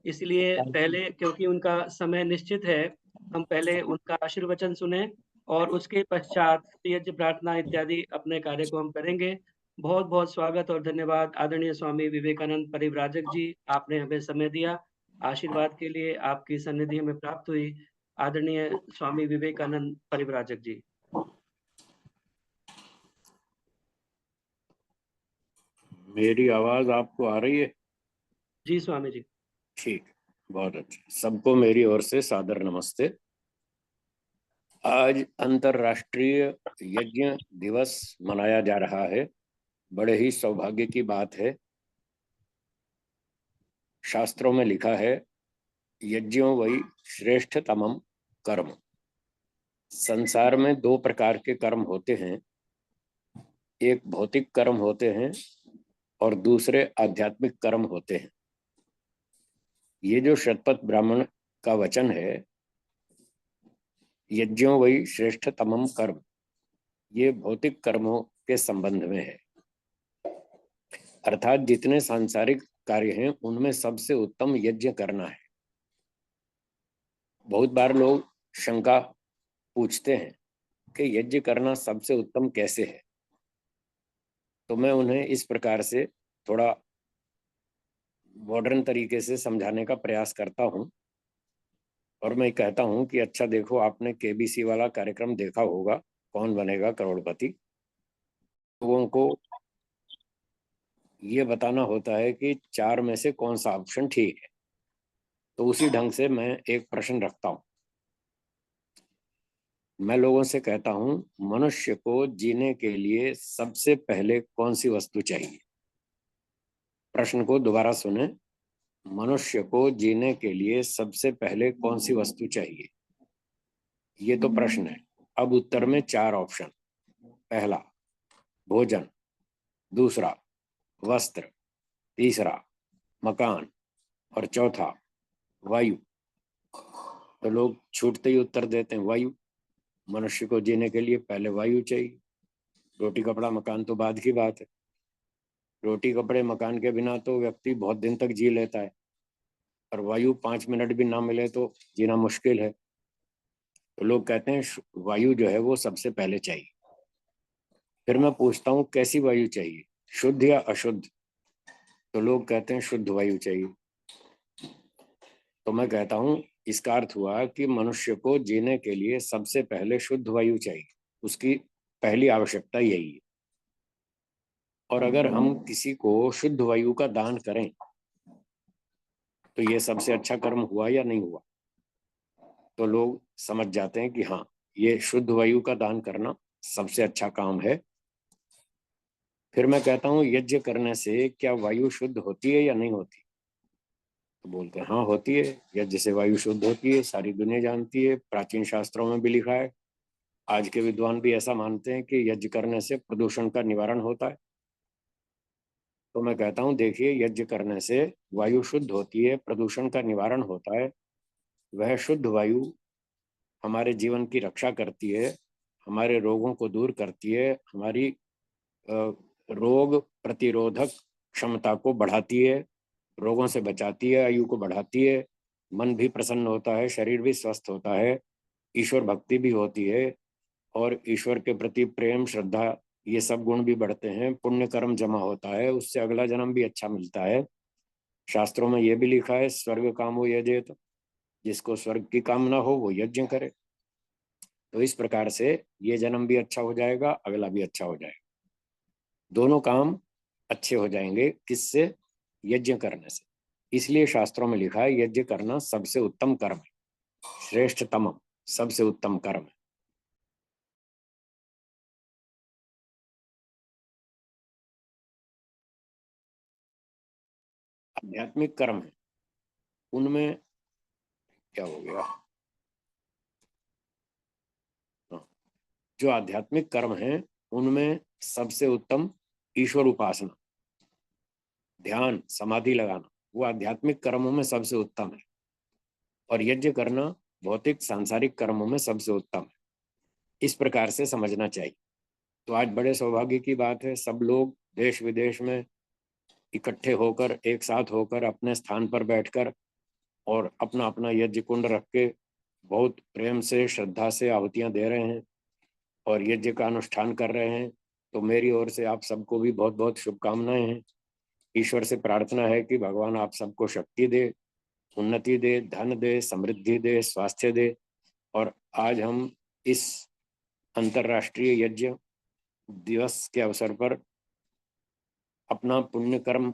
इसलिए पहले, क्योंकि उनका समय निश्चित है, हम पहले उनका आशीर्वचन सुने और उसके पश्चात यज्ञ प्रार्थना इत्यादि अपने कार्य को हम करेंगे। बहुत बहुत स्वागत और धन्यवाद आदरणीय स्वामी विवेकानंद परिव्राजक जी, आपने हमें समय दिया। आशीर्वाद के लिए आपकी सन्निधि हमें प्राप्त हुई। आदरणीय स्वामी विवेकानंद परिव्राजक जी। मेरी आवाज आपको आ रही है? जी स्वामी जी। ठीक, बहुत अच्छा। सबको मेरी ओर से सादर नमस्ते। आज अंतर्राष्ट्रीय यज्ञ दिवस मनाया जा रहा है। बड़े ही सौभाग्य की बात है। शास्त्रों में लिखा है, यज्ञों वै श्रेष्ठतमं कर्म। संसार में 2 प्रकार के कर्म होते हैं, एक भौतिक कर्म होते हैं और दूसरे आध्यात्मिक कर्म होते हैं। ये जो शतपथ ब्राह्मण का वचन है, यज्ञों वै श्रेष्ठतमं कर्म, ये भौतिक कर्मों के संबंध में है। अर्थात जितने सांसारिक कार्य हैं उनमें सबसे उत्तम यज्ञ करना है। बहुत बार लोग शंका पूछते हैं कि यज्ञ करना सबसे उत्तम कैसे है, तो मैं उन्हें इस प्रकार से थोड़ा मॉडर्न तरीके से समझाने का प्रयास करता हूं। और मैं कहता हूं कि अच्छा देखो, आपने केबीसी वाला कार्यक्रम देखा होगा, कौन बनेगा करोड़पति। लोगों को ये बताना होता है कि 4 में से कौन सा ऑप्शन ठीक है। तो उसी ढंग से मैं एक प्रश्न रखता हूं। मैं लोगों से कहता हूं, मनुष्य को जीने के लिए सबसे पहले कौन सी वस्तु चाहिए? प्रश्न को दोबारा सुने। मनुष्य को जीने के लिए सबसे पहले कौन सी वस्तु चाहिए? ये तो प्रश्न है। अब उत्तर में 4 ऑप्शन। पहला भोजन, दूसरा वस्त्र, तीसरा मकान और चौथा वायु। तो लोग छूटते ही उत्तर देते हैं वायु। मनुष्य को जीने के लिए पहले वायु चाहिए, रोटी कपड़ा मकान तो बाद की बात है। रोटी कपड़े मकान के बिना तो व्यक्ति बहुत दिन तक जी लेता है, और वायु 5 मिनट भी ना मिले तो जीना मुश्किल है। तो लोग कहते हैं वायु जो है वो सबसे पहले चाहिए। फिर मैं पूछता हूँ कैसी वायु चाहिए, शुद्ध या अशुद्ध? तो लोग कहते हैं शुद्ध वायु चाहिए। तो मैं कहता हूँ इसका अर्थ हुआ कि मनुष्य को जीने के लिए सबसे पहले शुद्ध वायु चाहिए, उसकी पहली आवश्यकता यही है। और अगर हम किसी को शुद्ध वायु का दान करें तो ये सबसे अच्छा कर्म हुआ या नहीं हुआ? तो लोग समझ जाते हैं कि हाँ, ये शुद्ध वायु का दान करना सबसे अच्छा काम है। फिर मैं कहता हूँ यज्ञ करने से क्या वायु शुद्ध होती है या नहीं होती? तो बोलते हैं हाँ होती है, यज्ञ से वायु शुद्ध होती है, सारी दुनिया जानती है, प्राचीन शास्त्रों में भी लिखा है। आज के विद्वान भी ऐसा मानते हैं कि यज्ञ करने से प्रदूषण का निवारण होता है। तो मैं कहता हूँ देखिए, यज्ञ करने से वायु शुद्ध होती है, प्रदूषण का निवारण होता है। वह शुद्ध वायु हमारे जीवन की रक्षा करती है, हमारे रोगों को दूर करती है, हमारी रोग प्रतिरोधक क्षमता को बढ़ाती है, रोगों से बचाती है, आयु को बढ़ाती है, मन भी प्रसन्न होता है, शरीर भी स्वस्थ होता है, ईश्वर भक्ति भी होती है, और ईश्वर के प्रति प्रेम श्रद्धा ये सब गुण भी बढ़ते हैं, पुण्य कर्म जमा होता है, उससे अगला जन्म भी अच्छा मिलता है। शास्त्रों में ये भी लिखा है स्वर्ग कामो यजेत, जिसको स्वर्ग की कामना हो वो यज्ञ करे। तो इस प्रकार से ये जन्म भी अच्छा हो जाएगा, अगला भी अच्छा हो जाएगा, दोनों काम अच्छे हो जाएंगे। किससे? यज्ञ करने से। इसलिए शास्त्रों में लिखा है यज्ञ करना सबसे उत्तम कर्म है, श्रेष्ठतम, सबसे उत्तम कर्म है। आध्यात्मिक कर्म है, उनमें क्या हो गया, जो आध्यात्मिक कर्म है उनमें सबसे उत्तम ईश्वर उपासना, ध्यान, समाधि लगाना, वो आध्यात्मिक कर्मों में सबसे उत्तम है। और यज्ञ करना भौतिक सांसारिक कर्मों में सबसे उत्तम है। इस प्रकार से समझना चाहिए। तो आज बड़े सौभाग्य की बात है, सब लोग देश विदेश में इकट्ठे होकर, एक साथ होकर, अपने स्थान पर बैठकर और अपना अपना यज्ञ कुंड रख के बहुत प्रेम से, श्रद्धा से आहुतियां दे रहे हैं और यज्ञ का अनुष्ठान कर रहे हैं। तो मेरी ओर से आप सबको भी बहुत बहुत शुभकामनाएं हैं। ईश्वर से प्रार्थना है कि भगवान आप सबको शक्ति दे, उन्नति दे, धन दे, समृद्धि दे, स्वास्थ्य दे। और आज हम इस अंतर्राष्ट्रीय यज्ञ दिवस के अवसर पर अपना पुण्य कर्म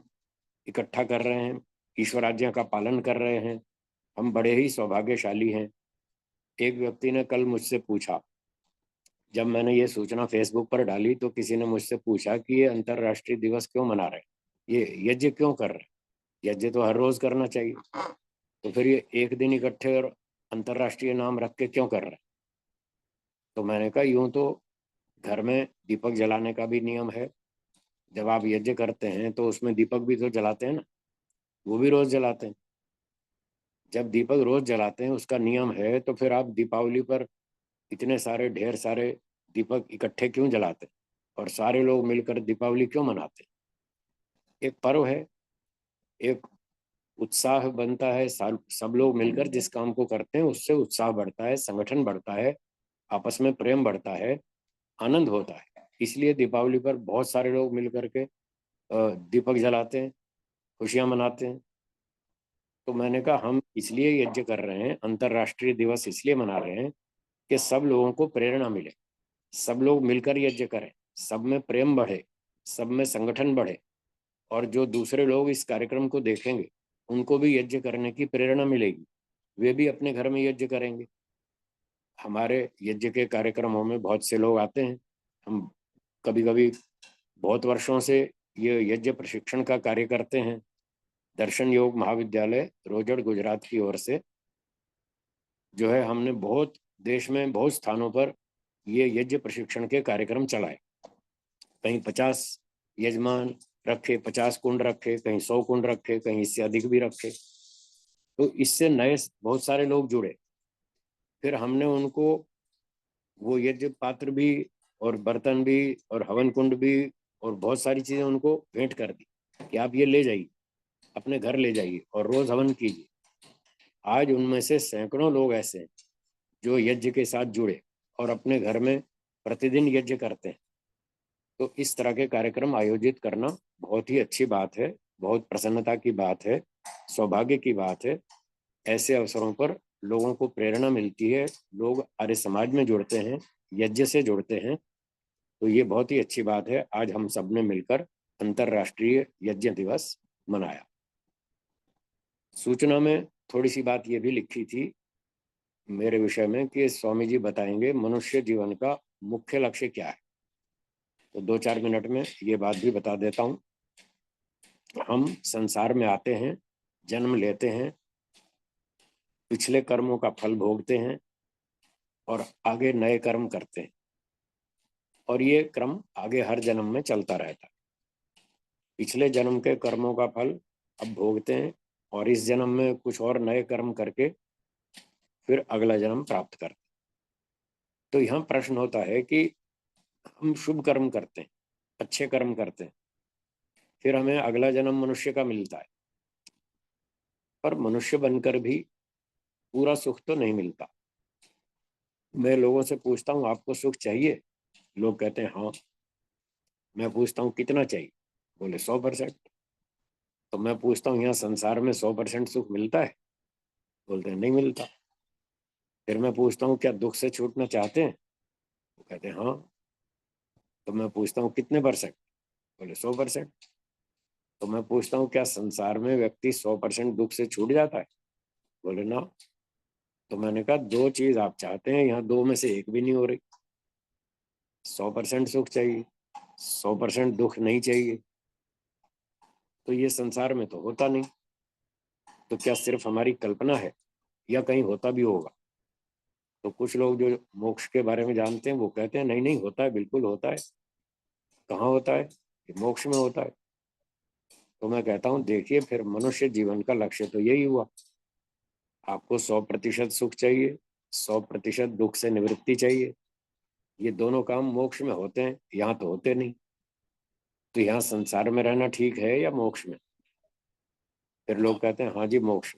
इकट्ठा कर रहे हैं, ईश्वर आज्ञा का पालन कर रहे हैं। हम बड़े ही सौभाग्यशाली हैं। एक व्यक्ति ने कल मुझसे पूछा, जब मैंने ये सूचना फेसबुक पर डाली तो किसी ने मुझसे पूछा कि ये अंतर्राष्ट्रीय दिवस क्यों मना रहे, ये यज्ञ क्यों कर रहे? यज्ञ तो हर रोज करना चाहिए, तो फिर ये एक दिन इकट्ठे और अंतर्राष्ट्रीय नाम रख के क्यों कर रहे? तो मैंने कहा यूं तो घर में दीपक जलाने का भी नियम है। जब आप यज्ञ करते हैं तो उसमें दीपक भी तो जलाते हैं ना, वो भी रोज जलाते हैं। जब दीपक रोज जलाते हैं, उसका नियम है, तो फिर आप दीपावली पर इतने सारे ढेर सारे दीपक इकट्ठे क्यों जलाते हैं और सारे लोग मिलकर दीपावली क्यों मनाते हैं? एक पर्व है, एक उत्साह बनता है, सब लोग मिलकर जिस काम को करते हैं उससे उत्साह बढ़ता है, संगठन बढ़ता है, आपस में प्रेम बढ़ता है, आनंद होता है। इसलिए दीपावली पर बहुत सारे लोग मिलकर के दीपक जलाते हैं, खुशियां मनाते हैं। तो मैंने कहा हम इसलिए यज्ञ कर रहे हैं, अंतर्राष्ट्रीय दिवस इसलिए मना रहे हैं कि सब लोगों को प्रेरणा मिले, सब लोग मिलकर यज्ञ करें, सब में प्रेम बढ़े, सब में संगठन बढ़े, और जो दूसरे लोग इस कार्यक्रम को देखेंगे उनको भी यज्ञ करने की प्रेरणा मिलेगी, वे भी अपने घर में यज्ञ करेंगे। हमारे यज्ञ के कार्यक्रमों में बहुत से लोग आते हैं। हम कभी कभी बहुत वर्षों से ये यज्ञ प्रशिक्षण का कार्य करते हैं। दर्शन योग महाविद्यालय रोजड़ गुजरात की ओर से जो है, हमने बहुत देश में बहुत स्थानों पर ये यज्ञ प्रशिक्षण के कार्यक्रम चलाए। कहीं 50 यजमान रखे, 50 कुंड रखे, कहीं 100 कुंड रखे, कहीं इससे अधिक भी रखे। तो इससे नए बहुत सारे लोग जुड़े। फिर हमने उनको वो यज्ञ पात्र भी और बर्तन भी और हवन कुंड भी और बहुत सारी चीजें उनको भेंट कर दी कि आप ये ले जाइए, अपने घर ले जाइए और रोज हवन कीजिए। आज उनमें से सैकड़ों लोग ऐसे हैं जो यज्ञ के साथ जुड़े और अपने घर में प्रतिदिन यज्ञ करते हैं। तो इस तरह के कार्यक्रम आयोजित करना बहुत ही अच्छी बात है, बहुत प्रसन्नता की बात है, सौभाग्य की बात है। ऐसे अवसरों पर लोगों को प्रेरणा मिलती है, लोग आर्य समाज में जुड़ते हैं, यज्ञ से जुड़ते हैं। तो ये बहुत ही अच्छी बात है। आज हम सब ने मिलकर अंतर्राष्ट्रीय यज्ञ दिवस मनाया। सूचना में थोड़ी सी बात ये भी लिखी थी मेरे विषय में कि स्वामी जी बताएंगे मनुष्य जीवन का मुख्य लक्ष्य क्या है। तो 2-4 मिनट में ये बात भी बता देता हूँ। हम संसार में आते हैं, जन्म लेते हैं, पिछले कर्मों का फल भोगते हैं और आगे नए कर्म करते हैं, और ये क्रम आगे हर जन्म में चलता रहता है। पिछले जन्म के कर्मों का फल अब भोगते हैं और इस जन्म में कुछ और नए कर्म करके फिर अगला जन्म प्राप्त करते हैं। तो यहाँ प्रश्न होता है कि हम शुभ कर्म करते हैं, अच्छे कर्म करते हैं, फिर हमें अगला जन्म मनुष्य का मिलता है, पर मनुष्य बनकर भी पूरा सुख तो नहीं मिलता। मैं लोगों से पूछता हूँ आपको सुख चाहिए? लोग कहते हैं हाँ। मैं पूछता हूँ कितना चाहिए? बोले 100%। तो मैं पूछता हूँ यहाँ संसार में 100% सुख मिलता है? बोलते हैं नहीं मिलता। फिर मैं पूछता हूँ क्या दुख से छूटना चाहते हैं? वो कहते हैं हाँ। तो मैं पूछता हूँ कितने %? बोले 100%। तो मैं पूछता हूँ क्या संसार में व्यक्ति 100% दुख से छूट जाता है? बोले ना। तो मैंने कहा 2 चीज आप चाहते हैं, यहाँ 2 में से एक भी नहीं हो रही। 100% सुख चाहिए, 100% दुख नहीं चाहिए। तो ये संसार में तो होता नहीं। तो क्या सिर्फ हमारी कल्पना है या कहीं होता भी होगा? तो कुछ लोग जो मोक्ष के बारे में जानते हैं वो कहते हैं नहीं नहीं होता है, बिल्कुल होता है। कहाँ होता है? कि मोक्ष में होता है। तो मैं कहता हूँ देखिए फिर मनुष्य जीवन का लक्ष्य तो यही हुआ। आपको 100% सुख चाहिए, 100% दुख से निवृत्ति चाहिए। ये दोनों काम मोक्ष में होते हैं, यहाँ तो होते नहीं। तो यहाँ संसार में रहना ठीक है या मोक्ष में? फिर लोग कहते हैं हाँ जी मोक्ष।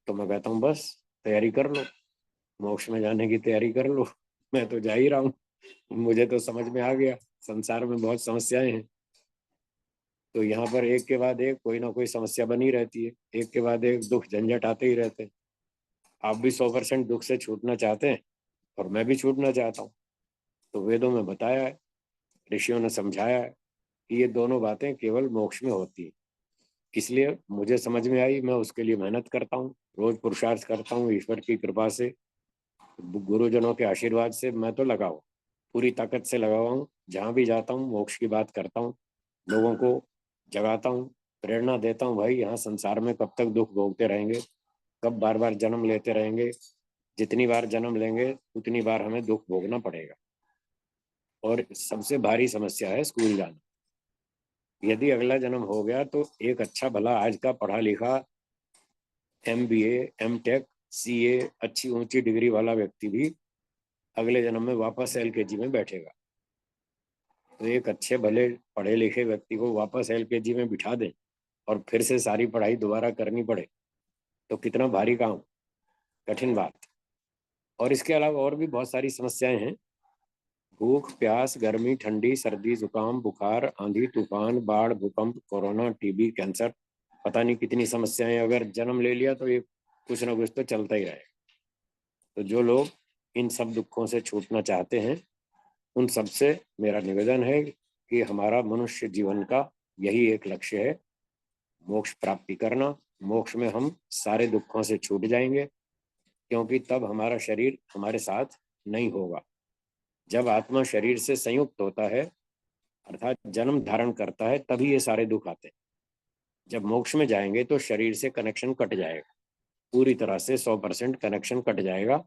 तो मैं कहता हूँ बस तैयारी कर लो, मोक्ष में जाने की तैयारी कर लो। मैं तो जा ही रहा हूँ, मुझे तो समझ में आ गया संसार में बहुत समस्याएं हैं। तो यहाँ पर एक के बाद एक कोई ना कोई समस्या बनी रहती है, एक के बाद एक दुख झंझट आते ही रहते हैं। आप भी 100% दुख से छूटना चाहते हैं और मैं भी छूटना चाहता हूँ। तो वेदों में बताया है, ऋषियों ने समझाया है कि ये दोनों बातें केवल मोक्ष में होती है। इसलिए मुझे समझ में आई, मैं उसके लिए मेहनत करता हूँ, रोज पुरुषार्थ करता हूँ। ईश्वर की कृपा से, गुरुजनों के आशीर्वाद से मैं तो लगा हूँ, पूरी ताकत से लगा हुआ हूँ। जहाँ भी जाता हूँ मोक्ष की बात करता हूँ, लोगों को जगाता हूँ, प्रेरणा देता हूँ। भाई यहाँ संसार में कब तक दुख भोगते रहेंगे, कब बार बार जन्म लेते रहेंगे? जितनी बार जन्म लेंगे उतनी बार हमें दुख भोगना पड़ेगा। और सबसे भारी समस्या है स्कूल जाना। यदि अगला जन्म हो गया तो एक अच्छा भला आज का पढ़ा लिखा MBA, MTech, CA अच्छी ऊंची डिग्री वाला व्यक्ति भी अगले जन्म में वापस LKG में बैठेगा। तो एक अच्छे भले पढ़े लिखे व्यक्ति को वापस LKG में बिठा दें और फिर से सारी पढ़ाई दोबारा करनी पड़े तो कितना भारी काम, कठिन बात। और इसके अलावा और भी बहुत सारी समस्याएं हैं। भूख प्यास, गर्मी ठंडी, सर्दी जुकाम, बुखार, आंधी तूफान, बाढ़, भूकंप, कोरोना, TB, कैंसर, पता नहीं कितनी समस्याएं। अगर जन्म ले लिया तो ये कुछ ना कुछ तो चलता ही रहेगा। तो जो लोग इन सब दुखों से छूटना चाहते हैं उन सबसे मेरा निवेदन है कि हमारा मनुष्य जीवन का यही एक लक्ष्य है, मोक्ष प्राप्ति करना। मोक्ष में हम सारे दुखों से छूट जाएंगे, क्योंकि तब हमारा शरीर हमारे साथ नहीं होगा। जब आत्मा शरीर से संयुक्त होता है अर्थात जन्म धारण करता है तभी ये सारे दुख आते हैं। जब मोक्ष में जाएंगे तो शरीर से कनेक्शन कट जाएगा, पूरी तरह से 100% कनेक्शन कट जाएगा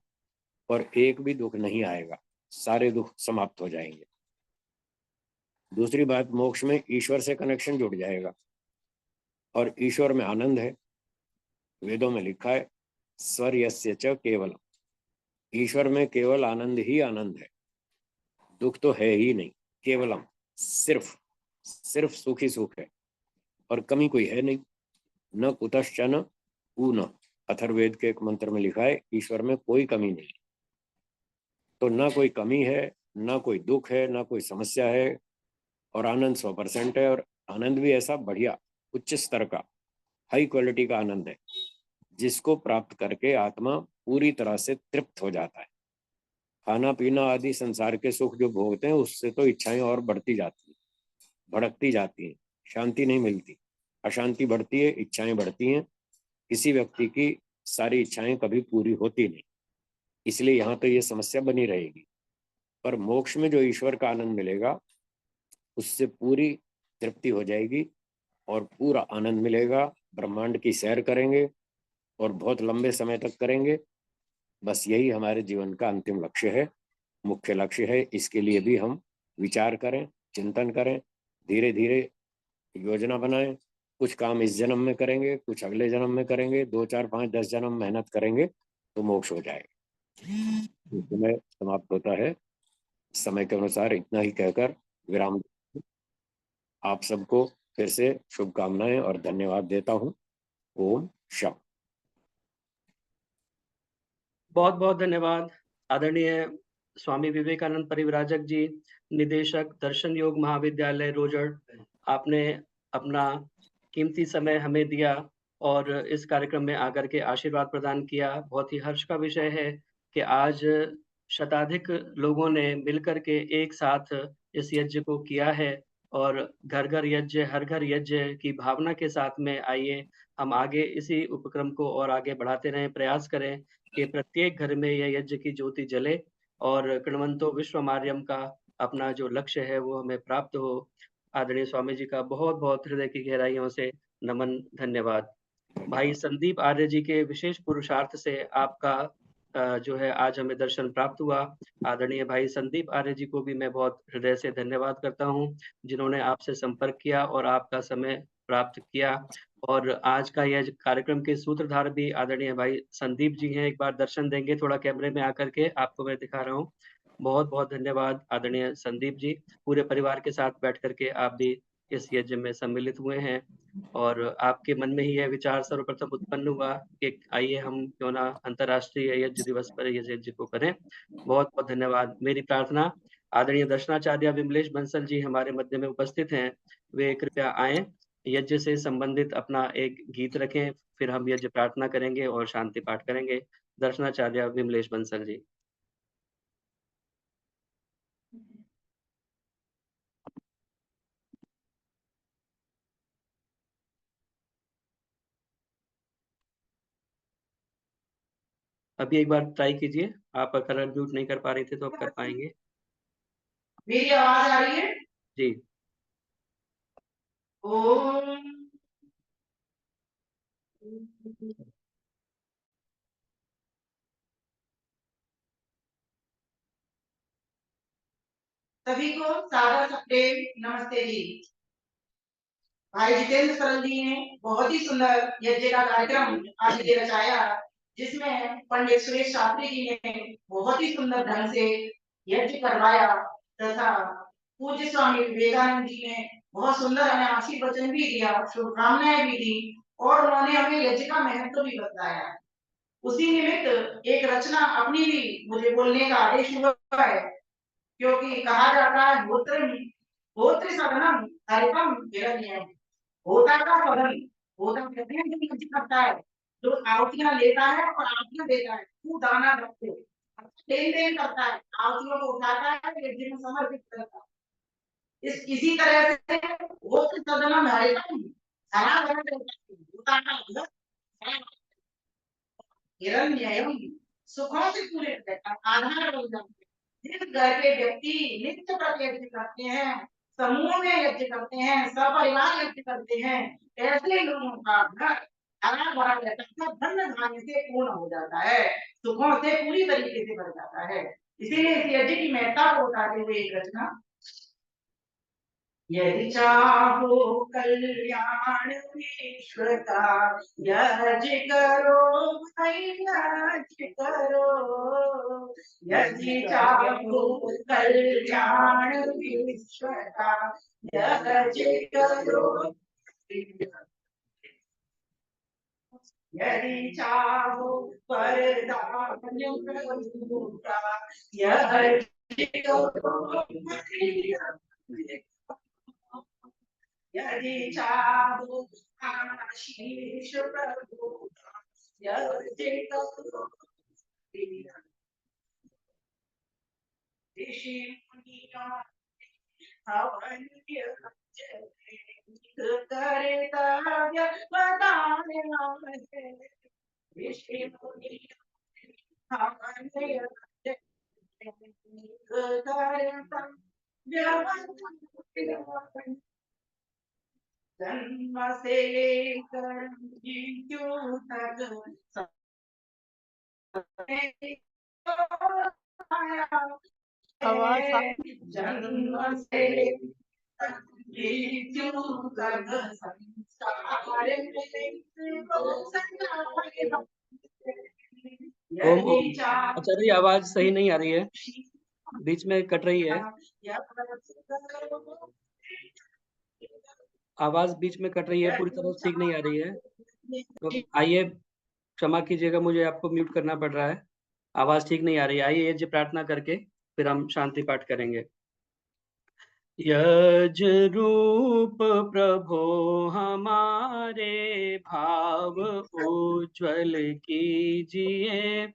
और एक भी दुख नहीं आएगा, सारे दुख समाप्त हो जाएंगे। दूसरी बात, मोक्ष में ईश्वर से कनेक्शन जुड़ जाएगा और ईश्वर में आनंद है। वेदों में लिखा है स्वर यस्य च केवलम, ईश्वर में केवल आनंद ही आनंद है, दुख तो है ही नहीं। केवलम, सिर्फ सिर्फ सुख ही सुख है और कमी कोई है नहीं। न कुतश्चन ऊन, अथर्ववेद के एक मंत्र में लिखा है ईश्वर में कोई कमी नहीं। तो ना कोई कमी है, ना कोई दुख है, ना कोई समस्या है, और आनंद 100% है। और आनंद भी ऐसा बढ़िया उच्च स्तर का, हाई क्वालिटी का आनंद है, जिसको प्राप्त करके आत्मा पूरी तरह से तृप्त हो जाता है। खाना पीना आदि संसार के सुख जो भोगते हैं उससे तो इच्छाएं और बढ़ती जाती हैं, भड़कती जाती हैं, शांति नहीं मिलती, अशांति बढ़ती है, इच्छाएं बढ़ती हैं। किसी व्यक्ति की सारी इच्छाएं कभी पूरी होती नहीं, इसलिए यहाँ तो ये समस्या बनी रहेगी। पर मोक्ष में जो ईश्वर का आनंद मिलेगा उससे पूरी तृप्ति हो जाएगी और पूरा आनंद मिलेगा। ब्रह्मांड की सैर करेंगे और बहुत लंबे समय तक करेंगे। बस यही हमारे जीवन का अंतिम लक्ष्य है, मुख्य लक्ष्य है। इसके लिए भी हम विचार करें, चिंतन करें, धीरे धीरे योजना बनाएं। कुछ काम इस जन्म में करेंगे, कुछ अगले जन्म में करेंगे, 2, 4, 5, 10 जन्म मेहनत करेंगे तो मोक्ष हो जाएगा। समय समाप्त होता है। समय के अनुसार इतना ही कहकर विराम। आप सबको फिर से शुभकामनाएं और धन्यवाद देता हूं। ओम शांति। बहुत बहुत धन्यवाद आदरणीय स्वामी विवेकानंद परिव्राजक जी, निदेशक दर्शन योग महाविद्यालय रोजड़। आपने अपना कीमती समय हमें दिया और इस कार्यक्रम में आकर के आशीर्वाद प्रदान किया। बहुत ही हर्ष का विषय है कि आज शताधिक लोगों ने मिलकर के एक साथ इस यज्ञ को किया है और घर घर यज्ञ, हर घर यज्ञ की भावना के साथ में आइए हम आगे इसी उपक्रम को और आगे बढ़ाते रहें, प्रयास करें कि प्रत्येक घर में यह यज्ञ की ज्योति जले और कृण्वन्तो विश्वमार्यम का अपना जो लक्ष्य है वो हमें प्राप्त हो। आदरणीय स्वामी जी का बहुत बहुत हृदय की गहराइयों से नमन, धन्यवाद। भाई संदीप आर्य जी के विशेष पुरुषार्थ से आपका जो है आज हमें दर्शन प्राप्त हुआ। आदरणीय भाई संदीप आर्य जी को भी मैं बहुत हृदय से धन्यवाद करता हूँ, जिन्होंने आपसे संपर्क किया और आपका समय प्राप्त किया। और आज का यह कार्यक्रम के सूत्रधार भी आदरणीय भाई संदीप जी हैं। एक बार दर्शन देंगे थोड़ा कैमरे में आकर के, आपको मैं दिखा रहा हूँ। बहुत बहुत धन्यवाद आदरणीय संदीप जी, पूरे परिवार के साथ बैठ करके आप भी इस यज्ञ में सम्मिलित हुए हैं और आपके मन में ही यह विचार सर्वप्रथम उत्पन्न हुआ कि आइए हम क्यों ना अंतर्राष्ट्रीय यज्ञ दिवस पर इस यज्ञ को करें। बहुत बहुत धन्यवाद। मेरी प्रार्थना आदरणीय दर्शनाचार्य विमलेश बंसल जी हमारे मध्य में उपस्थित हैं, वे कृपया आए, यज्ञ से संबंधित अपना एक गीत रखें, फिर हम यज्ञ प्रार्थना करेंगे और शांति पाठ करेंगे। दर्शनाचार्य विमलेश बंसल जी। अभी एक बार ट्राई कीजिए, आप अगर म्यूट नहीं कर पा रहे थे तो आप कर पाएंगे। मेरी आवाज आ रही है? जी। ओम सभी को सादर प्रेम नमस्ते जी। भाई जितेंद्र सरल जी ने बहुत ही सुंदर यज्ञ का कार्यक्रम आज ये रचाया, जिसमें पंडित सुरेश शास्त्री जी ने बहुत ही सुंदर ढंग से यज्ञ करवाया तथा पूज्य स्वामी विवेकानंद जी ने बहुत सुंदर हमें आशीर्वचन भी दिया, शुभकामनाएं भी दी और उन्होंने हमें यज्ञ का महत्व भी बताया। उसी निमित्त एक रचना अपनी भी मुझे बोलने का आदेश हुआ है, क्योंकि कहा जाता है होत्र सदनम हरितम हिरण्यम, होता का सदन, होता कहते हैं जो यज्ञ करता है, जो आहुतियां लेता है और आहुतियां देता है, तू दाना रखते लेन देन करता है, आहुतियों को उठाता है, यज्ञ में समर्पित करता है। इसी तरह से होत्र सदनम हरितम, हरा भरा होता का हिरण्यम, सुखों से पूरे आधार बन जाते हैं। जिस घर के व्यक्ति नित्य प्रति यज्ञ करते हैं, समूह में यज्ञ करते हैं, सपरिवार यज्ञ करते हैं, ऐसे लोगों का घर हरा भरा रहता है, धन धान्य से पूर्ण हो जाता है, सुखों से पूरी तरीके से भर जाता है। इसीलिए इस यज्ञ की महत्ता को बताते हुए एक रचना यदि चाहो कल्याण विश्व का, यज करो भाई यज करो। यदि चाहो कल्याण विश्व का, यज करो। यदि चाहो वरदान प्रभु का, यज करो। यदि चाहो आशीष प्रभु का, यज करो। ऋषि मुनियों हवन करे तव्य बताना है। ऋषि मुनियों हवन करे तव्य बताना। जन्म से लेकर मृत्यु तक जन्म से मृत्यु तक संसार आचार्य जी आवाज सही नहीं आ रही है, बीच में कट रही है, आवाज बीच में कट रही है, पूरी तरह ठीक नहीं आ रही है। तो आइए, क्षमा कीजिएगा, मुझे आपको म्यूट करना पड़ रहा है, आवाज ठीक नहीं आ रही है। आइए यज्ञ प्रार्थना करके फिर हम शांति पाठ करेंगे। यज रूप प्रभो हमारे भाव उज्ज्वल कीजिए,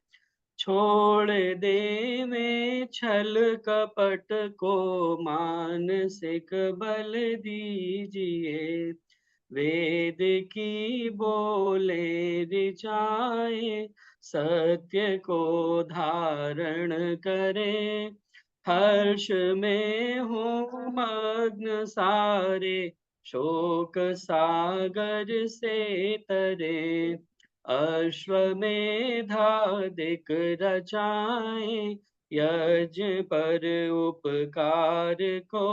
छोड़ देवे छल कपट को मानसिक बल दीजिए। वेद की बोले ऋचाएं सत्य को धारण करे, हर्ष में हो मग्न सारे शोक सागर से तरे। अश्वमेधादिक रचाएं यज पर उपकार को,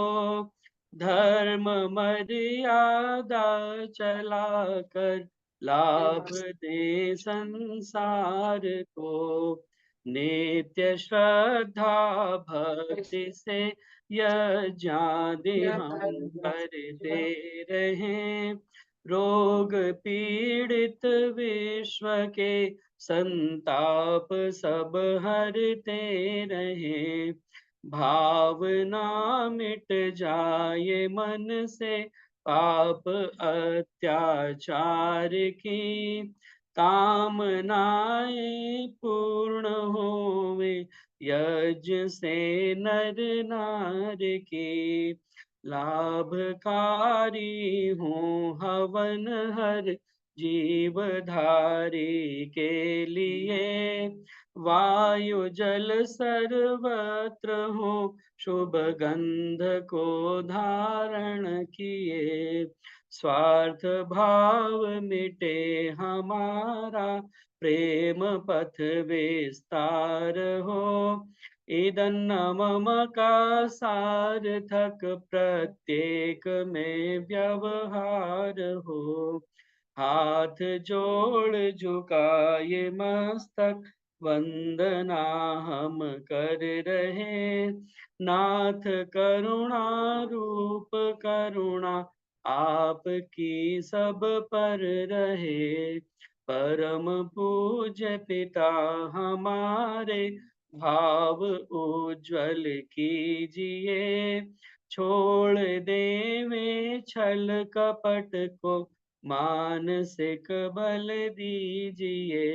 धर्म मर्यादा चलाकर लाभ दे संसार को। नित्य श्रद्धा भक्ति से यज्ञादि हम करते रहें, रोग पीड़ित विश्व के संताप सब हरते रहें। भावना मिट जाए मन से पाप अत्याचार की, कामनाएं पूर्ण होवे यज्ञ से नर नार की। लाभकारी हूँ हवन हर जीवधारी के लिए, वायु जल सर्वत्र हो शुभ गंध को धारण किए। स्वार्थ भाव मिटे हमारा प्रेम पथ विस्तार हो, इदन्न मम का सार्थक प्रत्येक में व्यवहार हो। हाथ जोड़ झुकाए मस्तक वंदना हम कर रहे, नाथ करुणा रूप करुणा आपकी सब पर रहे। परम पूज्य पिता हमारे भाव उज्ज्वल कीजिए, छोड़ देवे छल कपट को मानसिक बल दीजिए,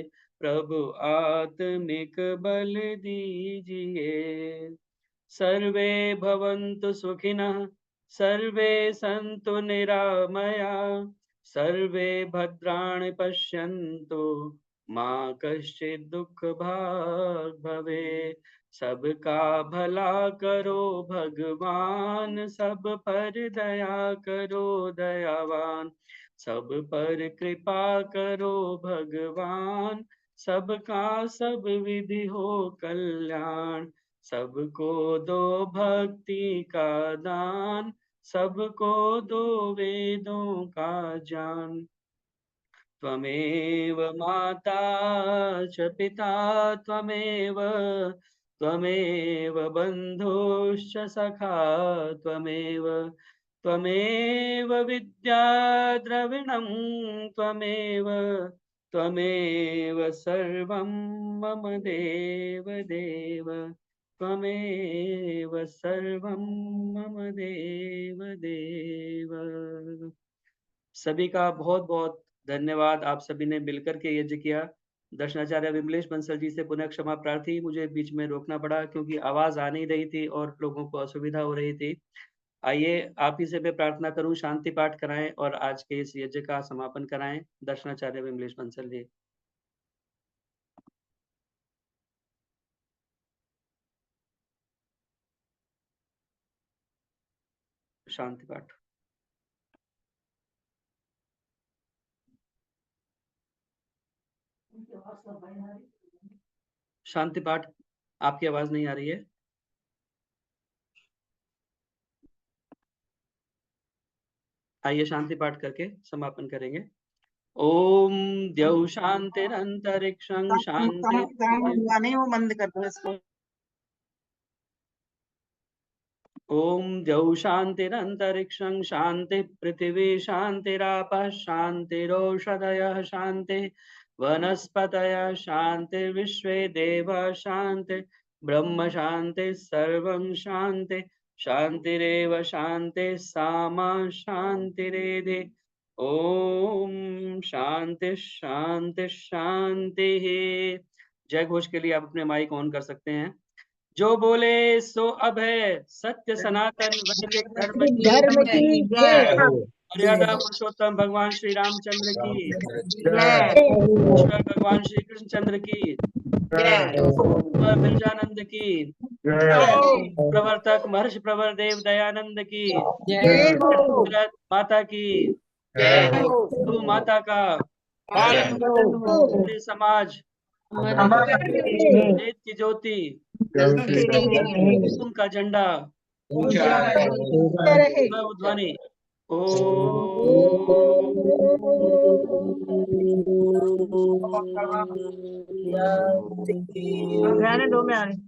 प्रभु आत्मिक बल दीजिए। सर्वे भवन्तु सुखिनः, सर्वे सन्तु निरामया, सर्वे भद्राणि पश्यन्तु मा कश्चित् दुःख भाग् भवेत्। सबका भला करो भगवान, सब पर दया करो दयावान, सब पर कृपा करो भगवान, सबका सब विधि हो कल्याण। सबको दो भक्ति का दान, सबको दो वेदों का ज्ञान। त्वमेव माता च पिता त्वमेव, त्वमेव बन्धुश्च सखा त्वमेव, त्वमेव विद्या द्रविणं त्वमेव, त्वमेव सर्वं मम देव देव, त्वमेव सर्वं मम देव देव। सभी का बहुत बहुत धन्यवाद। आप सभी ने मिलकर के यज्ञ किया। दर्शनाचार्य विमलेश बंसल जी से पुनः क्षमा प्रार्थी, मुझे बीच में रोकना पड़ा क्योंकि आवाज आ नहीं रही थी और लोगों को असुविधा हो रही थी। आइए आप ही से मैं प्रार्थना करूं, शांति पाठ कराएं और आज के इस यज्ञ का समापन कराएं। दर्शनाचार्य विमलेश बंसल जी। शांति पाठ। शांति पाठ, आपकी आवाज नहीं आ रही है। आइए शांति पाठ करके समापन करेंगे। ओम द्यौ शांतिरंतरिक्षं शांति। वो बंद कर दो इसको। ओम द्यौ शांतिरंतरिक्षं शांति पृथिवी शांतिरापः शांतिरोषधयः शांति वनस्पतयः शांति विश्वे देवा शांति ब्रह्म शांति सर्वं शांति शांतिरेव शांति सामा शांतिरेधि। ओम शांति शांति शांति। जय घोष के लिए आप अपने माइक ऑन कर सकते हैं। जो बोले सो अभय सत्य सनातन वैदिक धर्म की जय। मर्यादा पुरुषोत्तम भगवान श्री रामचंद्र की, जय। ईश्वर भगवान श्री कृष्णचंद्र की, बिरजानंद की, प्रवर्तक महर्षि प्रवर देव दयानंद की, माता की, गौ माता का, समाज, वेद की ज्योति, उनका झंडा, ध्वनि।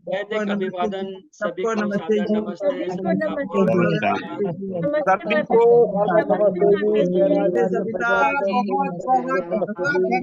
वैदिक अभिवादन सभी को सादर नमस्ते। सभी को नमस्ते।